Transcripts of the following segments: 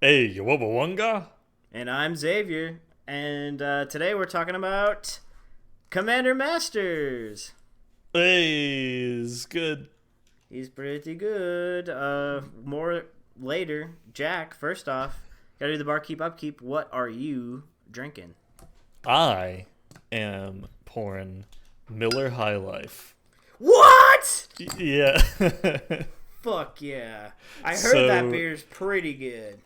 Hey, Wubba And I'm Xavier, and today we're talking about Commander Masters. Hey, is good. He's pretty good. More later. Jack, first off, gotta do the barkeep upkeep. What are you drinking? I am pouring Miller High Life. What? Yeah. Fuck yeah. I heard So- that beer's pretty good.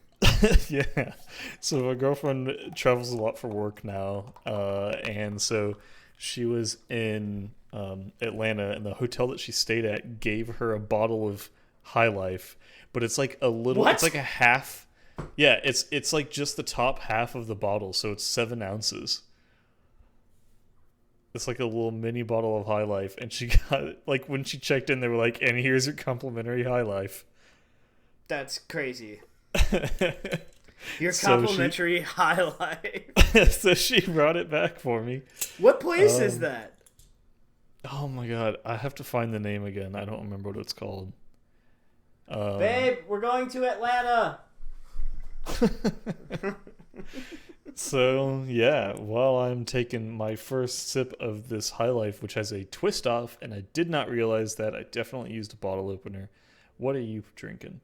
Yeah. So my girlfriend travels a lot for work now, and so she was in Atlanta, and the hotel that she stayed at gave her a bottle of High Life, but it's like a little. What? It's like a half. Yeah, it's like just the top half of the bottle, so it's 7 ounces. It's like a little mini bottle of High Life, and she got like when she checked in, they were like, "And here's your complimentary High Life." That's crazy. Your So complimentary highlight. So she brought it back for me. What place is that? Oh my god, I have to find the name again. I don't remember what it's called. Babe, we're going to Atlanta. So yeah, while I'm taking my first sip of this High Life, which has a twist off, and I did not realize that, I definitely used a bottle opener. What are you drinking?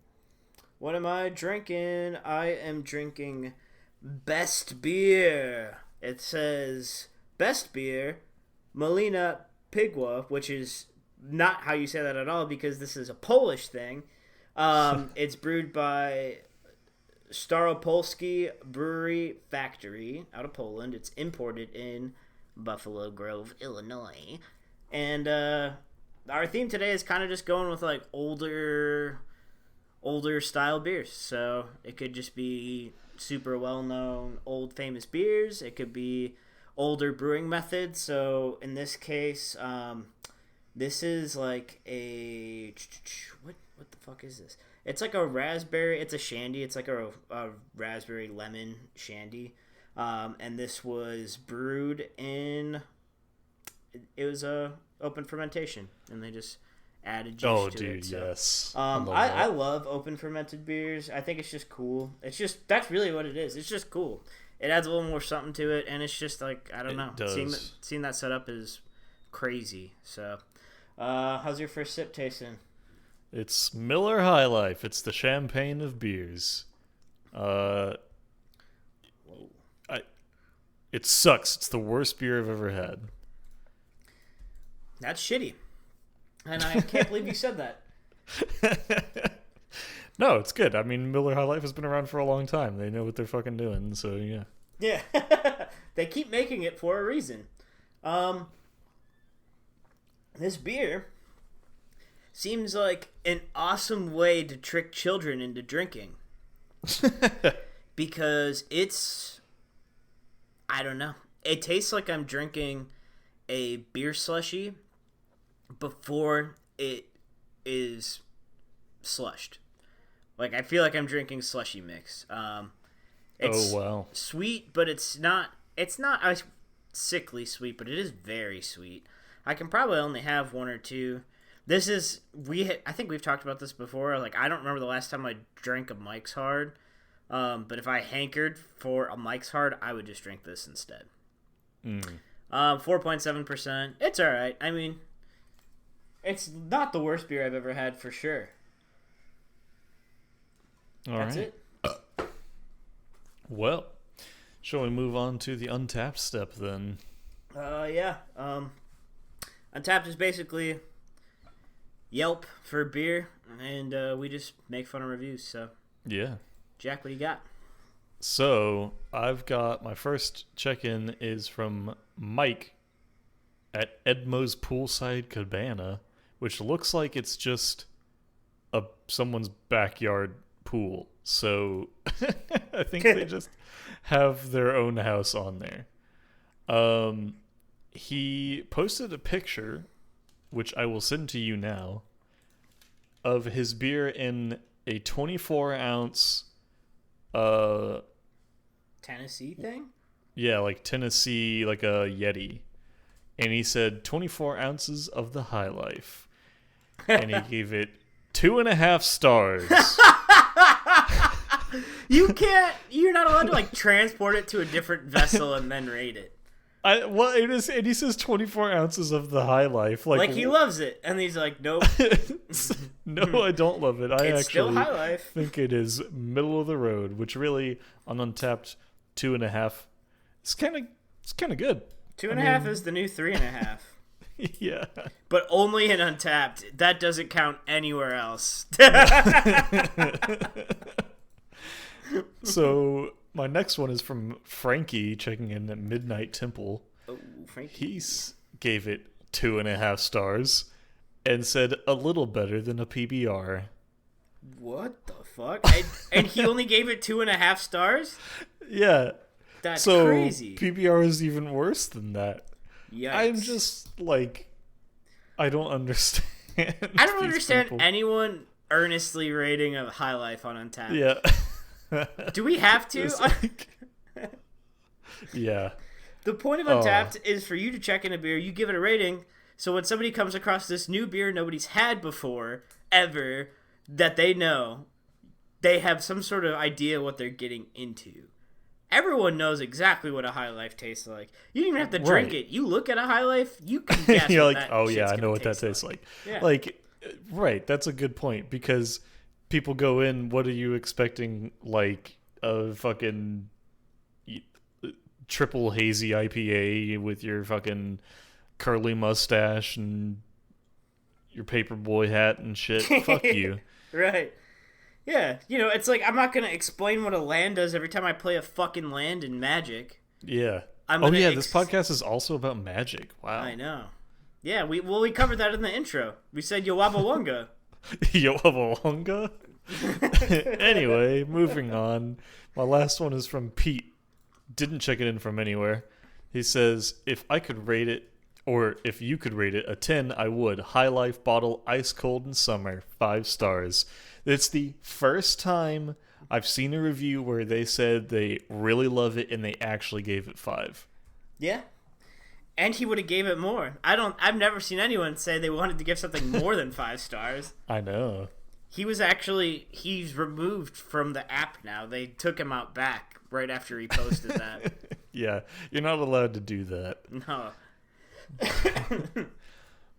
What am I drinking? I am drinking Best Beer. It says Best Beer, Malina Pigwa, which is not how you say that at all because this is a Polish thing. It's brewed by Staropolski Brewery Factory out of Poland. It's imported in Buffalo Grove, Illinois. And our theme today is kind of just going with like older style beers. So it could just be super well known old famous beers. It could be older brewing methods. So in this case, this is like a what the fuck is this? It's like a raspberry. It's a shandy. It's like a raspberry lemon shandy. And this was brewed in. It was a open fermentation, and they just added juice to it. So. Yes. I love open fermented beers. I think it's just cool. It's just that's really what it is. It's just cool. It adds a little more something to it, and it's just like I don't know. Seeing that setup is crazy. So, how's your first sip tasting? It's Miller High Life. It's the champagne of beers. It sucks. It's the worst beer I've ever had. That's shitty. And I can't believe you said that. No, it's good. I mean, Miller High Life has been around for a long time. They know what they're fucking doing, so yeah. Yeah. They keep making it for a reason. This beer seems like an awesome way to trick children into drinking. Because it's... I don't know. It tastes like I'm drinking a beer slushie before it is slushed. Like, I feel like I'm drinking slushy mix. It's wow. sweet, but it's not sickly sweet, but it is very sweet. I can probably only have one or two. This is, I think we've talked about this before. Like, I don't remember the last time I drank a Mike's Hard. But if I hankered for a Mike's Hard, I would just drink this instead. 4.7%. It's alright. I mean, it's not the worst beer I've ever had for sure. That's it. Well, shall we move on to the Untapped step then? Yeah. Untapped is basically Yelp for beer, and we just make fun of reviews. So, Yeah. Jack, what do you got? So, I've got my first check-in is from Mike at Edmo's Poolside Cabana, which looks like it's just someone's backyard pool. So, I think they just have their own house on there. He posted a picture, which I will send to you now, of his beer in a 24-ounce Tennessee thing? Yeah, like Tennessee, like a Yeti. And he said 24 ounces of the High Life. And he gave it 2.5 stars. You can't. You're not allowed to like transport it to a different vessel and then rate it. Well, it is, and he says 24 ounces of the High Life. Like he loves it, and he's like, nope. No, I don't love it. I It's still actually High Life. think it is middle of the road, which really on Untapped 2.5, it's kind of good. 2.5 is the new 3.5. Yeah. But only in Untapped. That doesn't count anywhere else. So my next one is from Frankie checking in at Midnight Temple. Oh, Frankie. He gave it 2.5 stars and said a little better than a PBR. What the fuck? And he only gave it 2.5 stars? Yeah. That's so crazy. PBR is even worse than that. Yikes. I'm just like, I don't understand. I don't understand people. anyone earnestly rating a High Life on Untapped. Yeah. Do we have to? Yeah. The point of Untapped is for you to check in a beer, you give it a rating, so when somebody comes across this new beer nobody's had before, ever, that they know, they have some sort of idea what they're getting into. Everyone knows exactly what a High Life tastes like. You don't even have to drink it. You look at a High Life, you can guess You're what like, that oh yeah, shit's I know gonna what that taste tastes like. Yeah. Like, right, that's a good point, because people go in, what are you expecting, like a fucking triple hazy IPA with your fucking curly mustache and your paperboy hat and shit? Fuck you. Right. Yeah, it's like I'm not going to explain what a land does every time I play a fucking land in Magic. Yeah. Oh yeah, this podcast is also about Magic. Wow. I know. Yeah, we covered that in the intro. We said Yowabawonga. Yowabawonga? Anyway, moving on. My last one is from Pete. Didn't check it in from anywhere. He says, if I could rate it, or if you could rate it, a 10, I would. High Life bottle, ice cold in summer, 5 stars. It's the first time I've seen a review where they said they really love it and they actually gave it 5. Yeah. And he would have gave it more. I've never seen anyone say they wanted to give something more than 5 stars. I know. He's removed from the app now. They took him out back right after he posted that. Yeah, you're not allowed to do that. No.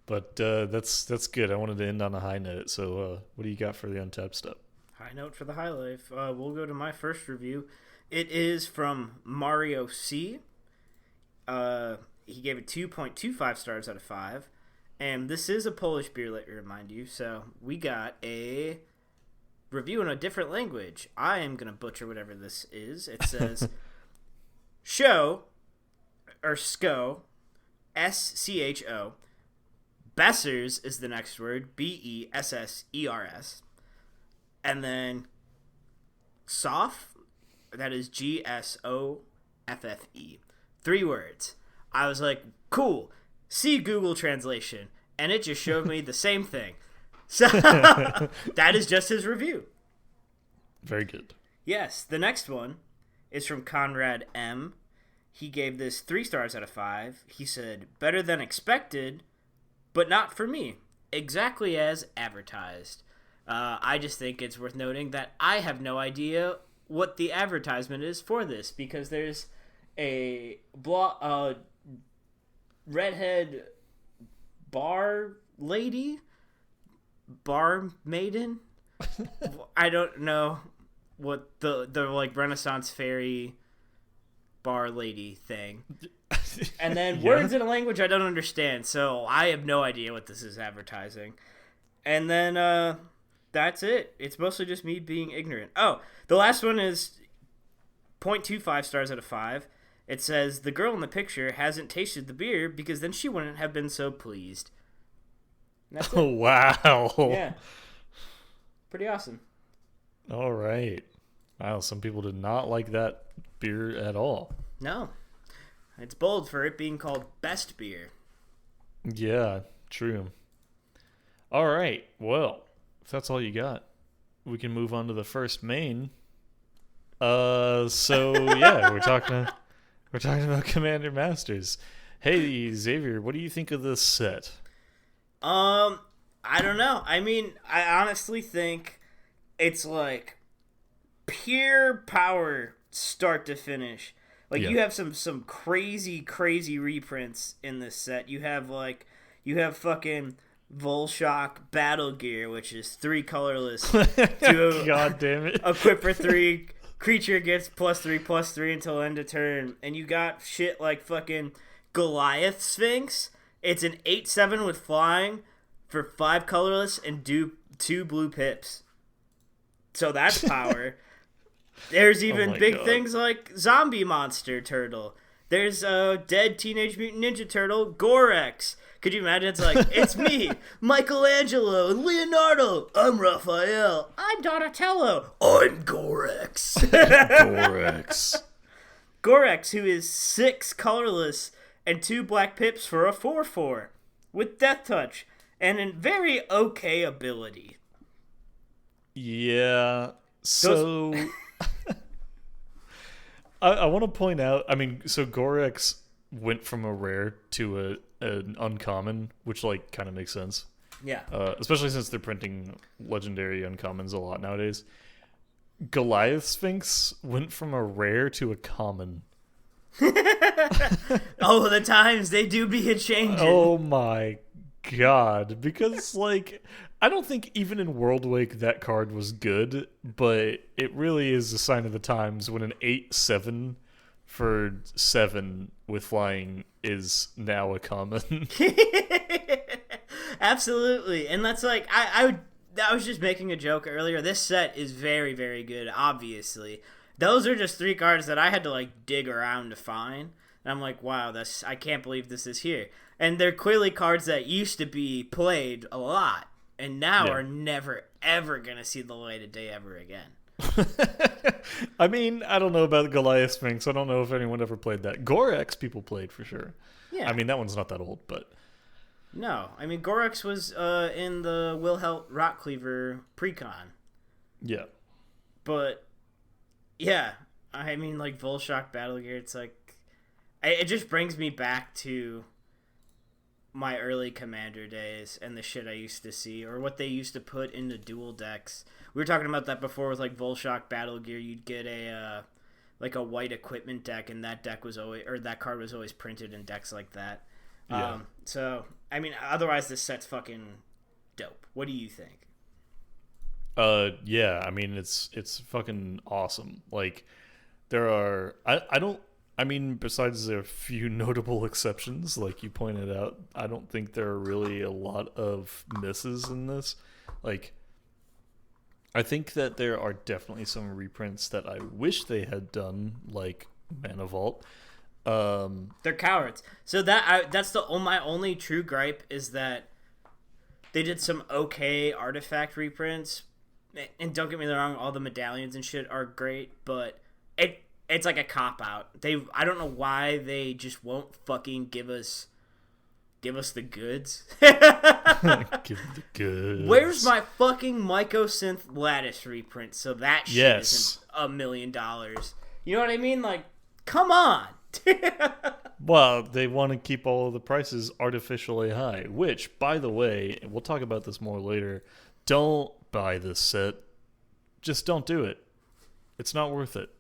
But that's good. I wanted to end on a high note. So what do you got for the Untapped stuff? High note for the High Life. We'll go to my first review. It is from Mario C. He gave it 2.25 stars out of 5. And this is a Polish beer, let me remind you. So we got a review in a different language. I am going to butcher whatever this is. It says, Show, or Scho, S-C-H-O. Bessers is the next word, B-E-S-S-E-R-S. And then Soff, that is G-S-O-F-F-E. 3 words. I was like, cool. See Google Translation. And it just showed me the same thing. So that is just his review. Very good. Yes, the next one is from Conrad M. He gave this 3 stars out of 5. He said, better than expected, but not for me. Exactly as advertised. I just think it's worth noting that I have no idea what the advertisement is for this, because there's a redhead bar lady, bar maiden. I don't know what the like Renaissance fairy bar lady thing. And then words in a language I don't understand, so I have no idea what this is advertising. And then that's it. It's mostly just me being ignorant. Oh, the last one is 0.25 stars out of 5. It says, the girl in the picture hasn't tasted the beer because then she wouldn't have been so pleased. And that's it. Oh, wow. Yeah. Pretty awesome. All right. Wow, some people did not like that beer at all. No. It's bold for it being called best beer. Yeah, true. All right. Well, if that's all you got, we can move on to the first main. So yeah, we're talking about Commander Masters. Hey Xavier, what do you think of this set? I don't know. I mean, I honestly think it's like pure power start to finish. Like Yeah. you have some crazy reprints in this set. You have fucking Volshock Battle Gear, which is 3 colorless. God damn it. Equip for 3, creature gets +3/+3 until end of turn. And you got shit like fucking Goliath Sphinx. It's an 8/7 with flying for 5 colorless and do 2 blue pips. So that's power. There's even big things like Zombie Monster Turtle. There's a dead Teenage Mutant Ninja Turtle, Gorex. Could you imagine? It's like, it's me, Michelangelo, and Leonardo. I'm Raphael. I'm Donatello. I'm Gorex. Gorex. Gorex, who is 6 colorless and 2 black pips for a 4/4 with Death Touch and a very okay ability. Yeah. So I want to point out, I mean, so Gorex went from a rare to an uncommon, which like kind of makes sense. Yeah. Especially since they're printing legendary uncommons a lot nowadays. Goliath Sphinx went from a rare to a common. Oh, the times they do be a-changing. Oh my god. Because, like, I don't think even in World Wake that card was good, but it really is a sign of the times when an 8/7 for 7 with flying is now a common. Absolutely. And that's like, I was just making a joke earlier. This set is very, very good, obviously. Those are just 3 cards that I had to like dig around to find. And I'm like, wow, I can't believe this is here. And they're clearly cards that used to be played a lot and now are never, ever going to see the light of day ever again. I mean, I don't know about Goliath Sphinx. I don't know if anyone ever played that. Gorex people played for sure. Yeah. I mean, that one's not that old, but... No. I mean, Gorex was in the Wilhelt Rockcleaver Precon. Yeah. But, yeah. I mean, like, Volshock Battle Gear, it's like... It just brings me back to my early Commander days and the shit I used to see, or what they used to put in the dual decks. We were talking about that before with like Volshock Battle Gear. You'd get a white equipment deck, and that card was always printed in decks like that. Yeah. So I mean, otherwise this set's fucking dope. What do you think? Yeah. I mean, it's fucking awesome. Like, there are I mean, besides a few notable exceptions, like you pointed out, I don't think there are really a lot of misses in this. Like, I think that there are definitely some reprints that I wish they had done, like Mana Vault. They're cowards. So that's my only true gripe is that they did some okay artifact reprints. And don't get me wrong, all the medallions and shit are great, but it's like a cop-out. I don't know why they just won't fucking give us the goods. Give the goods. Where's my fucking Mycosynth Lattice reprint so that shit isn't $1 million? You know what I mean? Like, come on. Well, they want to keep all of the prices artificially high, which, by the way, we'll talk about this more later, don't buy this set. Just don't do it. It's not worth it.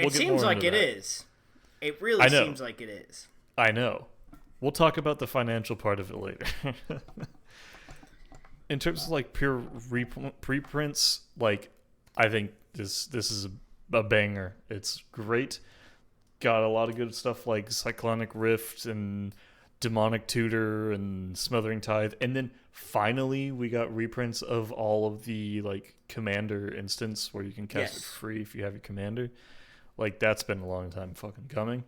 It seems like it is. It really seems like it is. I know. We'll talk about the financial part of it later. In terms of like pure preprints, like, I think this is a banger. It's great. Got a lot of good stuff like Cyclonic Rift and Demonic Tutor and Smothering Tithe, and then finally we got reprints of all of the like Commander instance where you can cast it free if you have your Commander. Like, that's been a long time fucking coming.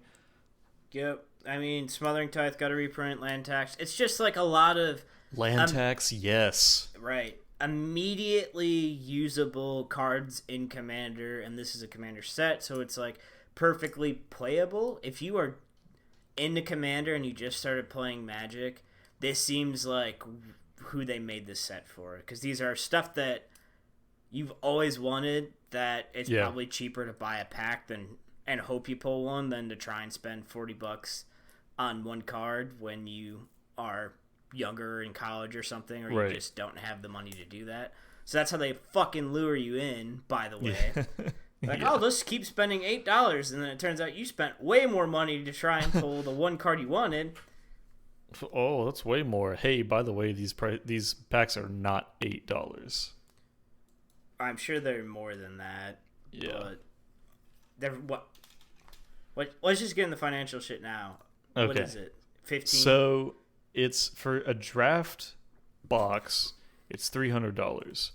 Yep. I mean, Smothering Tithe got a reprint, Land Tax. It's just like a lot of... Land Tax, yes. Right. Immediately usable cards in Commander, and this is a Commander set, so it's like perfectly playable. If you are into Commander and you just started playing Magic, this seems like who they made this set for. Because these are stuff that you've always wanted, that it's probably cheaper to buy a pack and hope you pull one than to try and spend $40 on one card when you are younger in college or something, or you just don't have the money to do that. So that's how they fucking lure you in, by the way. Like, Yeah. oh, let's keep spending $8, and then it turns out you spent way more money to try and pull the one card you wanted. Oh, that's way more. Hey, by the way, these packs are not $8. I'm sure they're more than that, Yeah. but they're what? What? Let's just get in the financial shit now. Okay. What is it? 15. So it's for a draft box. It's $300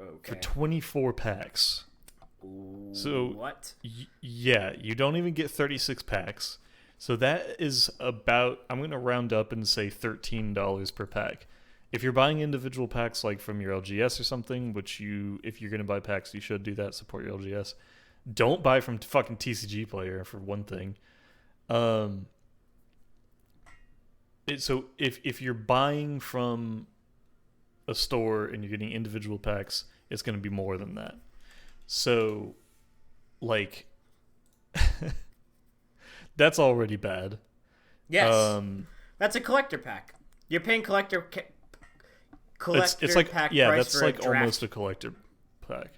Okay. for 24 packs. Ooh, So what? Yeah, you don't even get 36 packs. So that is about, I'm going to round up and say $13 per pack. If you're buying individual packs like from your LGS or something, which if you're going to buy packs, you should do that, support your LGS. Don't buy from fucking TCG Player for one thing. So if you're buying from a store and you're getting individual packs, it's going to be more than that. So, like, that's already bad. Yes. That's a collector pack. You're paying collector It's like, pack yeah, price that's for like a draft. almost a collector pack.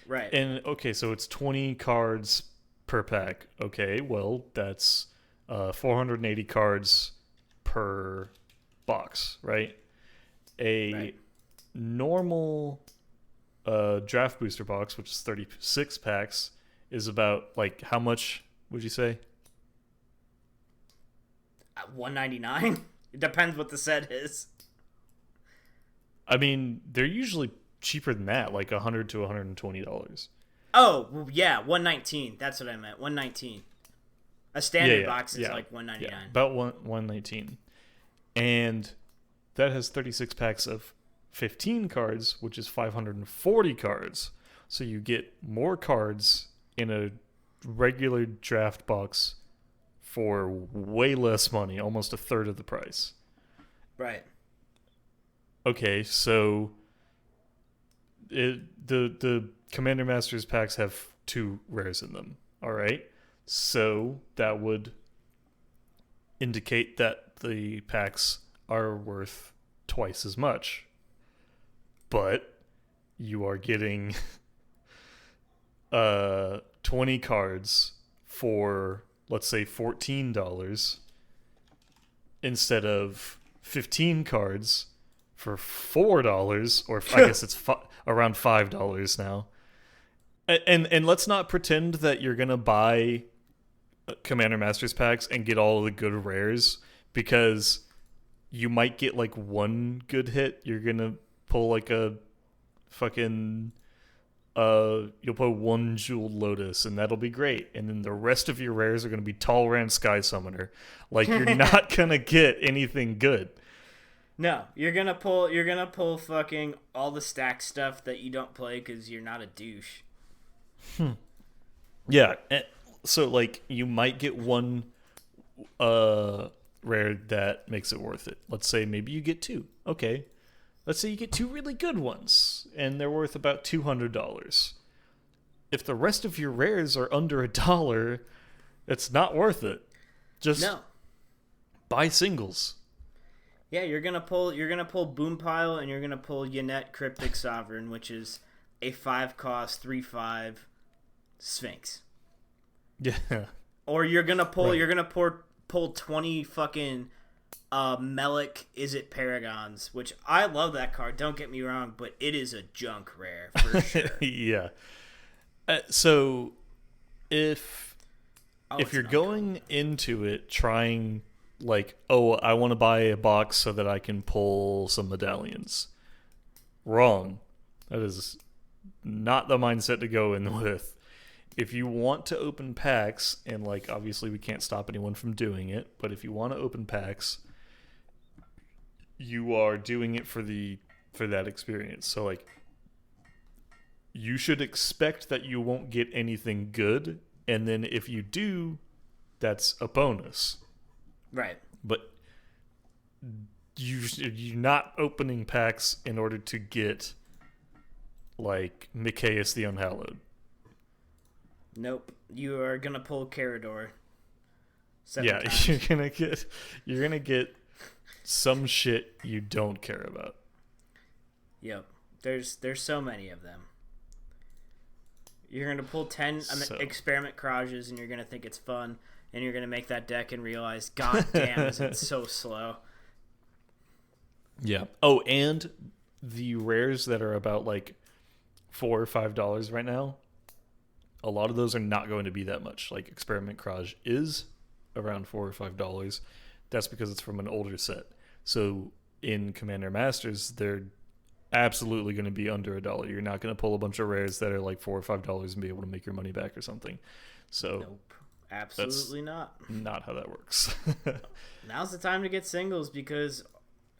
Right. And okay, so it's 20 cards per pack. Okay, well, that's 480 cards per box, right? A normal draft booster box, which is 36 packs, is about, like, how much would you say? $199. It depends what the set is. I mean, they're usually cheaper than that, like $100 to $120. Oh, well, yeah, 119. That's what I meant. 119. A standard box is like 199. Yeah, about 119. And that has 36 packs of 15 cards, which is 540 cards. So you get more cards in a regular draft box for way less money, almost a third of the price. Right. Okay, so the Commander Masters packs have 2 rares in them. All right, so that would indicate that the packs are worth twice as much. But you are getting 20 cards for, let's say, $14 instead of 15 cards for $4, or I guess it's around $5 now. And let's not pretend that you're gonna buy Commander Masters packs and get all of the good rares, because you might get like one good hit. You're gonna pull like a fucking you'll pull one Jeweled Lotus, and that'll be great. And then the rest of your rares are gonna be Talrand Sky Summoner. Like, you're not gonna get anything good. No, you're gonna pull fucking all the stack stuff that you don't play because you're not a douche. Yeah, so like you might get one rare that makes it worth it. Let's say maybe you get 2. Okay, let's say you get 2 really good ones, and they're worth about $200. If the rest of your rares are under $1, it's not worth it. Just buy singles. Yeah, you're gonna pull Boompile, and you're gonna pull Yannette Cryptic Sovereign, which is a 5-cost 3/5 Sphinx. Yeah. Or you're gonna pull 20 fucking Melik Is It Paragons, which I love that card. Don't get me wrong, but it is a junk rare for sure. Yeah. So if you're going into it trying, like, oh, I want to buy a box so that I can pull some medallions, wrong. That is not the mindset to go in with. If you want to open packs, and, like, obviously we can't stop anyone from doing it, but if you want to open packs, you are doing it for that experience. So, like, you should expect that you won't get anything good, and then if you do, that's a bonus. Right. But you're not opening packs in order to get, like, Micaeus the Unhallowed. Nope. You are gonna pull Carador. Yeah, times. you're gonna get some shit you don't care about. Yep. There's so many of them. You're gonna pull 10 So- experiment Courages, and you're gonna think it's fun, and you're gonna make that deck and realize, God damn, is it so slow? Yeah. Oh, and the rares that are about like $4 or $5 right now, a lot of those are not going to be that much. Like Experiment Craj is around $4 or $5. That's because it's from an older set. So in Commander Masters, they're absolutely going to be under $1. You're not going to pull a bunch of rares that are like $4 or $5 and be able to make your money back or something. So Nope. Absolutely not. not how that works. Now's the time to get singles because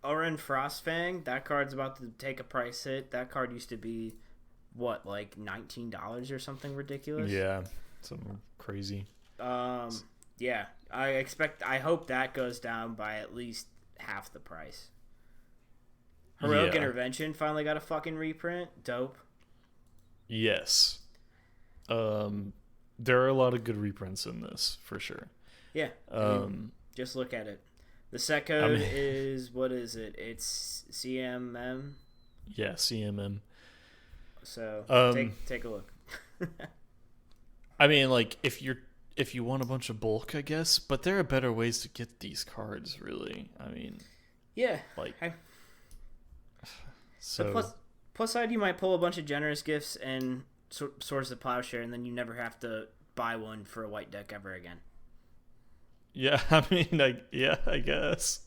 Oren Frostfang, that card's about to take a price hit. That card used to be, what, like $19 or something ridiculous? Yeah, something crazy. Yeah, I hope that goes down by at least half the price. Heroic Yeah. Intervention finally got a fucking reprint. Dope. Yes. There are a lot of good reprints in this, for sure. Yeah. Just look at it. The set code is, what is it? It's CMM. Yeah, CMM. So take a look. I mean, like, if you want a bunch of bulk, I guess, but there are better ways to get these cards, really. I mean, Yeah. like, The so plus side, you might pull a bunch of generous gifts and Swords of Plowshare, and then you never have to buy one for a white deck ever again. yeah, I mean, I guess.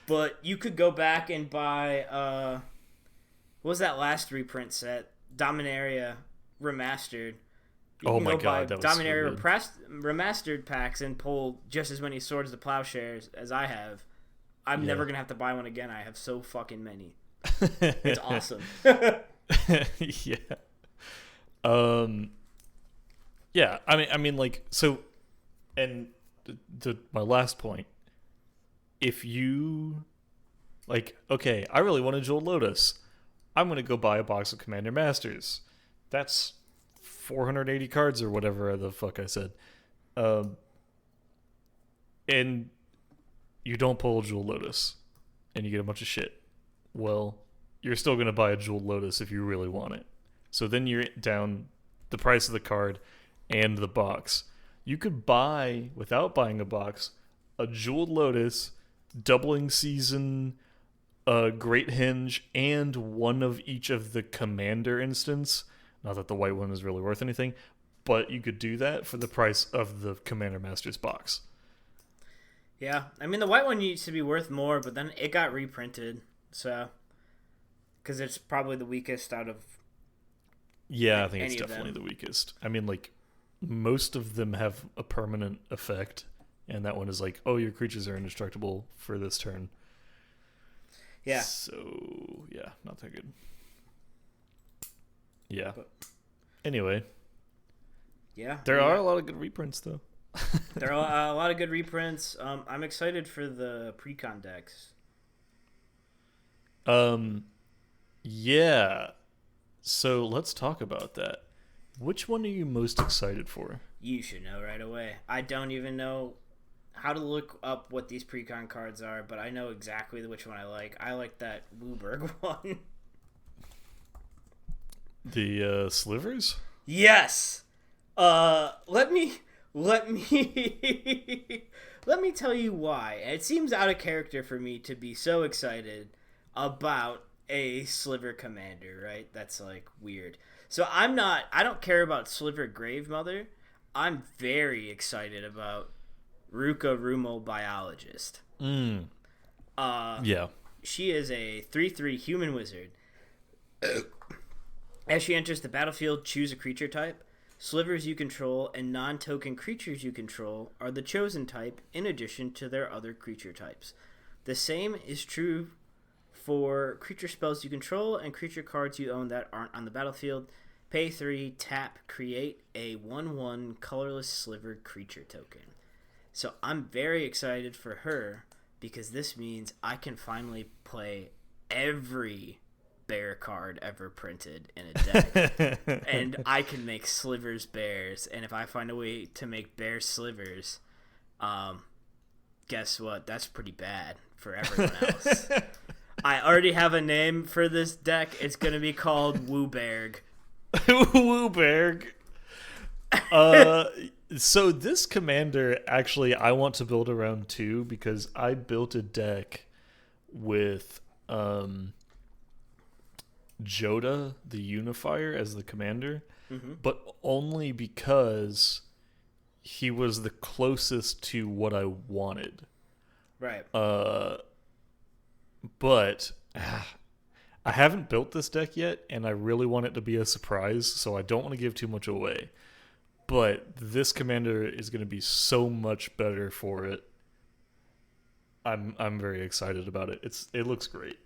But you could go back and buy what was that last reprint set? Dominaria Remastered. You Oh can my go God, buy that was so Dominaria good. Remastered packs and pull just as many Swords to Plowshares as I have. I'm never gonna have to buy one again. I have so fucking many. It's awesome. Yeah. Yeah, I mean, like, so, and my last point, if you, like, okay, I really want a Jewel Lotus, I'm going to go buy a box of Commander Masters. That's 480 cards or whatever the fuck I said. And you don't pull a Jewel Lotus, and you get a bunch of shit. Well, you're still going to buy a Jewel Lotus if you really want it. So then you're down the price of the card and the box. You could buy, without buying a box, a Jeweled Lotus, Doubling Season, a Great Hinge, and one of each of the Commander instants. Not that the white one is really worth anything, but you could do that for the price of the Commander Masters box. Yeah, I mean the white one used to be worth more, but then it got reprinted, so because it's probably the weakest out of. Yeah, I think any it's of them. definitely the weakest. I mean, like, most of them have a permanent effect, and that one is like, oh, your creatures are indestructible for this turn. Yeah. So, yeah, not that good. Yeah. But- Anyway, Yeah, there are a lot of good reprints, though. there are a lot of good reprints. I'm excited for the precon decks. Yeah. So let's talk about that. Which one are you most excited for? You should know right away. I don't even know how to look up what these precon cards are, but I know exactly which one I like. I like that Wooburg one. The slivers? Yes. Let me let me tell you why. It seems out of character for me to be so excited about a Sliver Commander, right? That's like weird. So I don't care about Sliver Gravemother. I'm very excited about Ruka Rumo Biologist. Yeah. She is a 3/3 human wizard. As she enters the battlefield, choose a creature type. Slivers you control and non-token creatures you control are the chosen type in addition to their other creature types. The same is true for creature spells you control and creature cards you own that aren't on the battlefield. Pay 3, tap, create a 1/1 colorless slivered creature token. So I'm very excited for her because this means I can finally play every bear card ever printed in a deck. And I can make slivers bears. And if I find a way to make bear slivers, guess what? That's pretty bad for everyone else. I already have a name for this deck. It's going to be called Wooberg. Wooberg. Uh, so this commander, actually, I want to build around too, because I built a deck with Joda, the Unifier, as the commander, but only because he was the closest to what I wanted. Right. But I haven't built this deck yet, and I really want it to be a surprise, so I don't want to give too much away. But this commander is going to be so much better for it. I'm very excited about it. It looks great.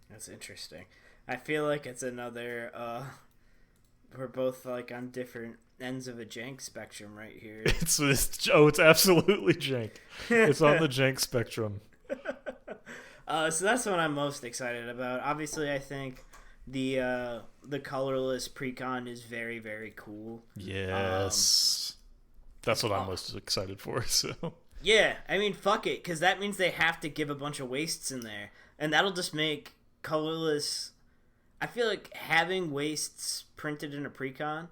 That's interesting. I feel like it's another we're both like on different ends of a jank spectrum right here. It's absolutely jank. It's on the jank spectrum. So that's what I'm most excited about. Obviously, I think the colorless precon is very, very cool. Yes. That's what I'm most excited for, so. Yeah, I mean, fuck it, because that means they have to give a bunch of wastes in there. And that'll just make colorless... I feel like having wastes printed in a precon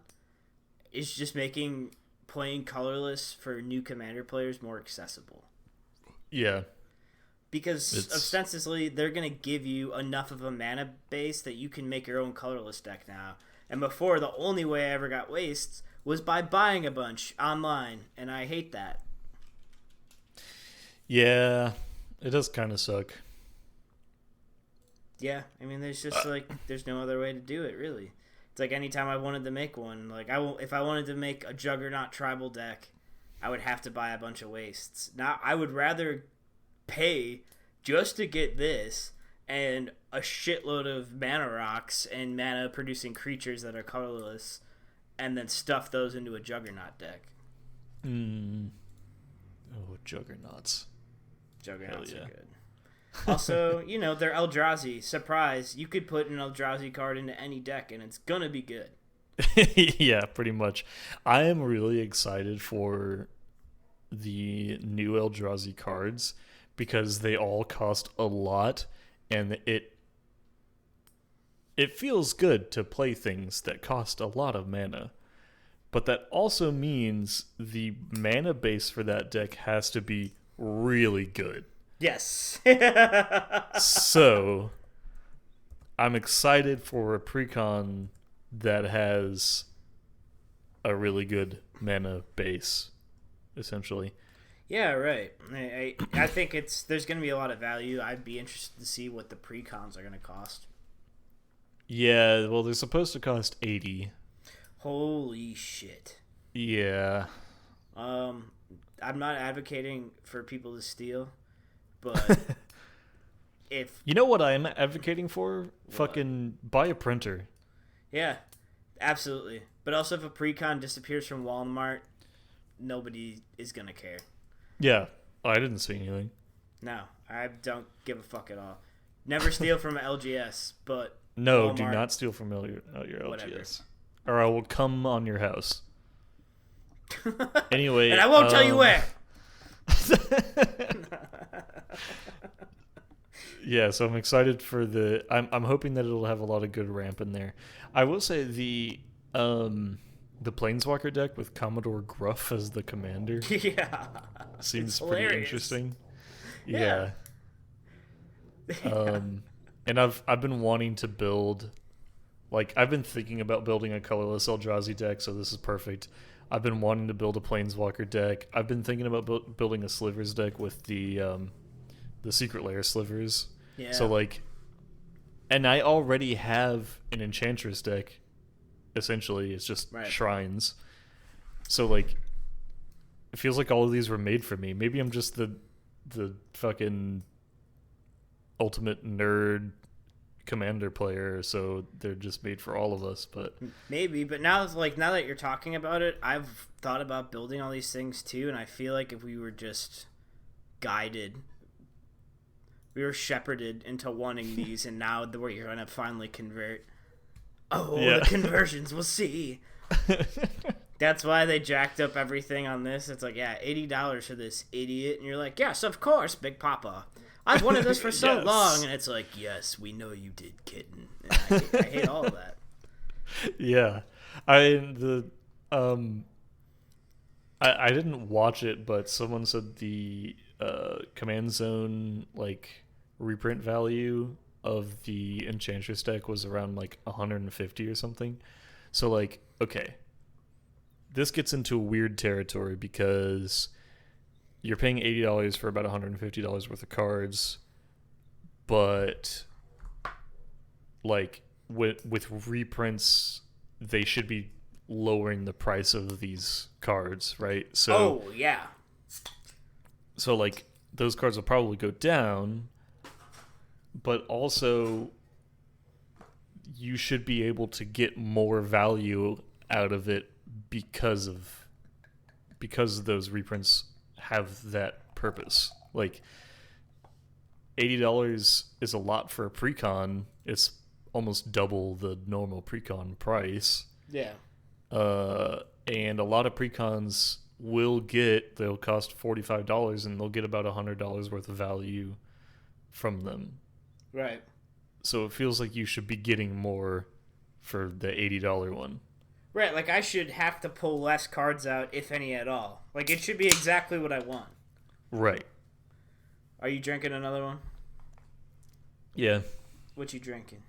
is just making playing colorless for new commander players more accessible. Yeah. Because ostensibly, they're going to give you enough of a mana base that you can make your own colorless deck now. And before, the only way I ever got wastes was by buying a bunch online, and I hate that. Yeah, it does kind of suck. Yeah, I mean, there's just there's no other way to do it, really. It's like anytime I wanted to make one, like if I wanted to make a Juggernaut tribal deck, I would have to buy a bunch of wastes. Now, I would rather pay just to get this and a shitload of mana rocks and mana producing creatures that are colorless, and then stuff those into a Juggernaut deck. Oh, Juggernauts. Juggernauts are good. Also, they're Eldrazi. Surprise, you could put an Eldrazi card into any deck and it's gonna be good. Yeah, pretty much. I am really excited for the new Eldrazi cards because they all cost a lot, and it feels good to play things that cost a lot of mana. But that also means the mana base for that deck has to be really good. Yes. So, I'm excited for a precon that has a really good mana base, essentially. Yeah, right. I think there's going to be a lot of value. I'd be interested to see what the precons are going to cost. Yeah, well, they're supposed to cost 80. Holy shit. Yeah. I'm not advocating for people to steal, but if... You know what I'm advocating for? What? Fucking buy a printer. Yeah, absolutely. But also if a precon disappears from Walmart, nobody is going to care. Yeah, I didn't see anything. No, I don't give a fuck at all. Never steal from an LGS, but No, Walmart, do not steal from your LGS. Whatever. Or I will come on your house. Anyway. And I won't tell you where. Yeah, so I'm excited for I'm hoping that it'll have a lot of good ramp in there. I will say the Planeswalker deck with Commodore Gruff as the commander Yeah. seems It's pretty hilarious. interesting. Yeah. And I've been wanting to build, like, I've been thinking about building a colorless Eldrazi deck, so this is perfect. I've been wanting to build a Planeswalker deck. I've been thinking about building a Slivers deck with the Secret Lair Slivers. Yeah. So, like, and I already have an Enchantress deck, essentially. It's just shrines. So, like, it feels like all of these were made for me. Maybe I'm just the fucking ultimate nerd commander player, so they're just made for all of us. But maybe, but now that you're talking about it, I've thought about building all these things too, and I feel like if we were just guided, we were shepherded into wanting these, and now you're gonna finally convert. Oh, yeah. The conversions, we'll see. That's why they jacked up everything on this. It's like, yeah, $80 for this idiot, and you're like, yes, of course, Big Papa. I've wanted this for so long, and it's like, yes, we know you did, kitten. And I hate all of that. Yeah, I the um I didn't watch it, but someone said the command zone like reprint value of the Enchantress deck was around like 150 or something. So like, okay, this gets into weird territory because you're paying $80 for about $150 worth of cards, but like with reprints, they should be lowering the price of these cards, right? So Oh yeah, like those cards will probably go down, but also you should be able to get more value out of it because of those reprints have that purpose. Like $80 is a lot for a precon. It's almost double the normal precon price. yeah, And a lot of precons they'll cost $45 and they'll get about $100 worth of value from them. right. So it feels like you should be getting more for the $80 one. Right, like I should have to pull less cards out, if any at all. Like it should be exactly what I want. Right. Are you drinking another one? Yeah. What you drinking?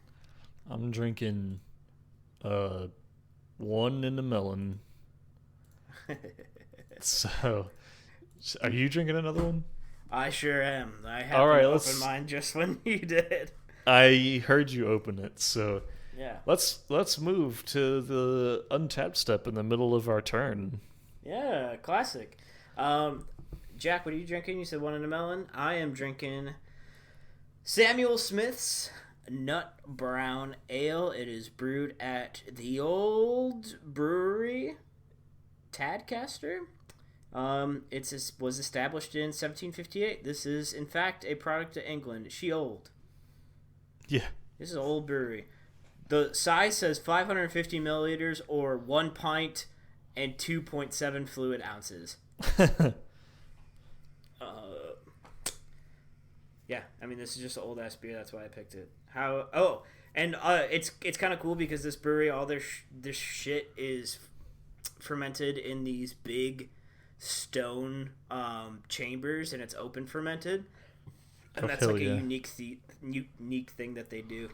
I'm drinking one in the melon. So, are you drinking another one? I sure am. I had All right, to let's- open mine just when you did. I heard you open it, so Yeah. let's move to the untapped step in the middle of our turn. Yeah, classic. Jack, what are you drinking? You said one in a melon. I am drinking Samuel Smith's Nut Brown Ale. It is brewed at the old brewery, Tadcaster. Was established in 1758. This is, in fact, a product of England. She old. Yeah. This is an old brewery. The size says 550 milliliters or 1 pint and 2.7 fluid ounces. Yeah, I mean, this is just an old ass beer. That's why I picked it. It's kind of cool because this brewery, all this shit is fermented in these big stone chambers, and it's open fermented, and that's like a unique thing that they do.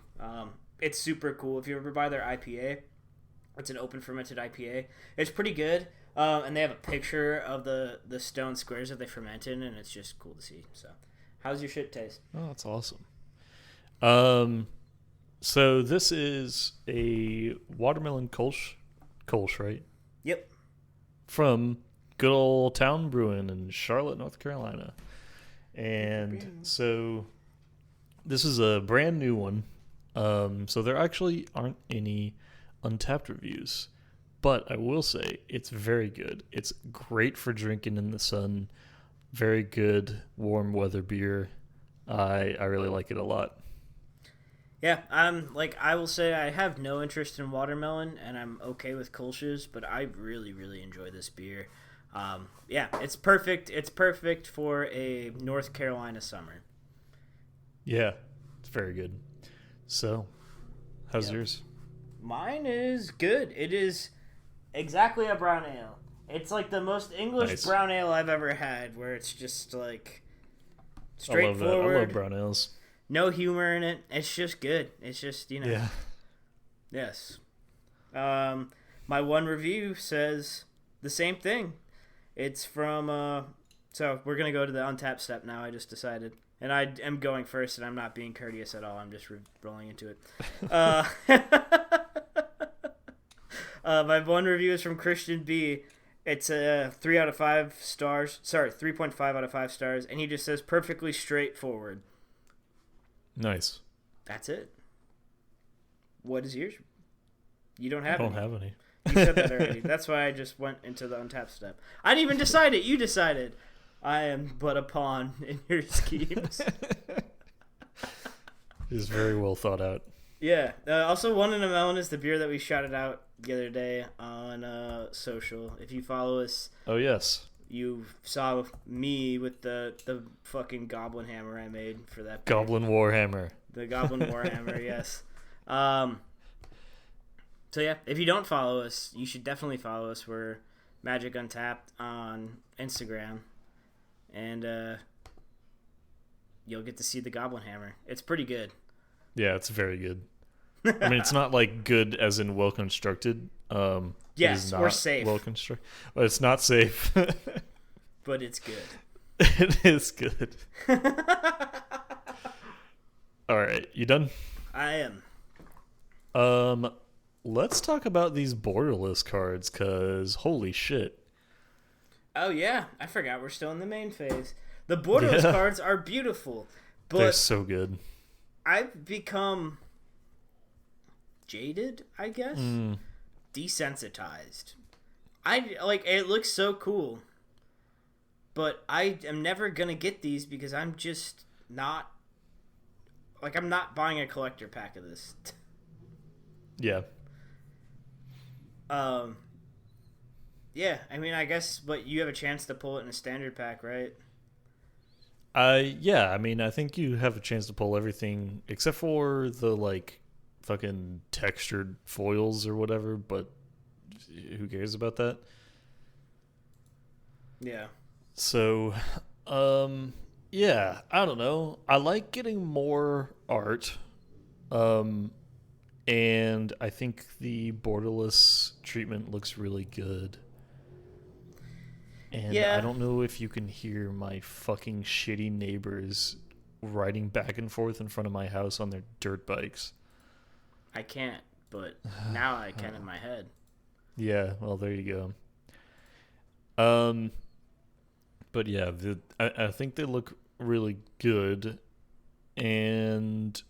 It's super cool. If you ever buy their IPA, it's an open fermented IPA. It's pretty good, and they have a picture of the stone squares that they ferment in, and it's just cool to see. So, how's your shit taste? Oh, that's awesome. So this is a watermelon Kolsch, right? Yep. From good old Town Brewing in Charlotte, North Carolina. And so this is a brand new one. So there actually aren't any Untapped reviews, but I will say it's very good. It's great for drinking in the sun. Very good warm weather beer. I really like it a lot. Yeah, I will say I have no interest in watermelon, and I'm okay with Kolsch's, but I really, really enjoy this beer. Yeah, it's perfect. It's perfect for a North Carolina summer. Yeah, it's very good. So, how's yours? Mine is good. It is exactly a brown ale. It's like the most English brown ale I've ever had, where it's just like straightforward. I love brown ales. No humor in it. It's just good. It's just, Yeah. Yes. My one review says the same thing. It's from, so we're going to go to the Untapped step now, I just decided. And I am going first, and I'm not being courteous at all. I'm just rolling into it. My one review is from Christian B. It's a 3 out of 5 stars. Sorry, 3.5 out of 5 stars. And he just says perfectly straightforward. Nice. That's it. What is yours? You don't I have don't any. have any. You said that already. That's why I just went into the Untapped step. I didn't even decide it. You decided. I am but a pawn in your schemes. It is very well thought out. Yeah. Also, One in a Melon is the beer that we shouted out the other day on social. If you follow us, Oh, yes. you saw me with the fucking goblin hammer I made for that beer. Goblin Warhammer. The Goblin Warhammer, yes. So yeah, if you don't follow us, you should definitely follow us. We're Magic Untapped on Instagram, and you'll get to see the Goblin Hammer. It's pretty good. Yeah, it's very good. I mean, it's not like good as in well constructed. It Yes, is or not safe. well constructed, but it's not safe. But it's good. It is good. All right, you done? I am. Let's talk about these borderless cards, cause holy shit. Oh yeah, I forgot we're still in the main phase. The borderless cards are beautiful, They're but so good. I've become jaded, I guess. Desensitized. I like it looks so cool. But I am never gonna get these because I'm just not like I'm not buying a collector pack of this. Yeah. Yeah, I mean I guess but you have a chance to pull it in a standard pack, right? Yeah, I mean, I think you have a chance to pull everything except for the like fucking textured foils or whatever, but who cares about that? Yeah. So, yeah, I don't know. I like getting more art. And I think the borderless treatment looks really good. And Yeah. I don't know if you can hear my fucking shitty neighbors riding back and forth in front of my house on their dirt bikes. I can't, but now I can in my head. Yeah, well, there you go. But yeah, I think they look really good, and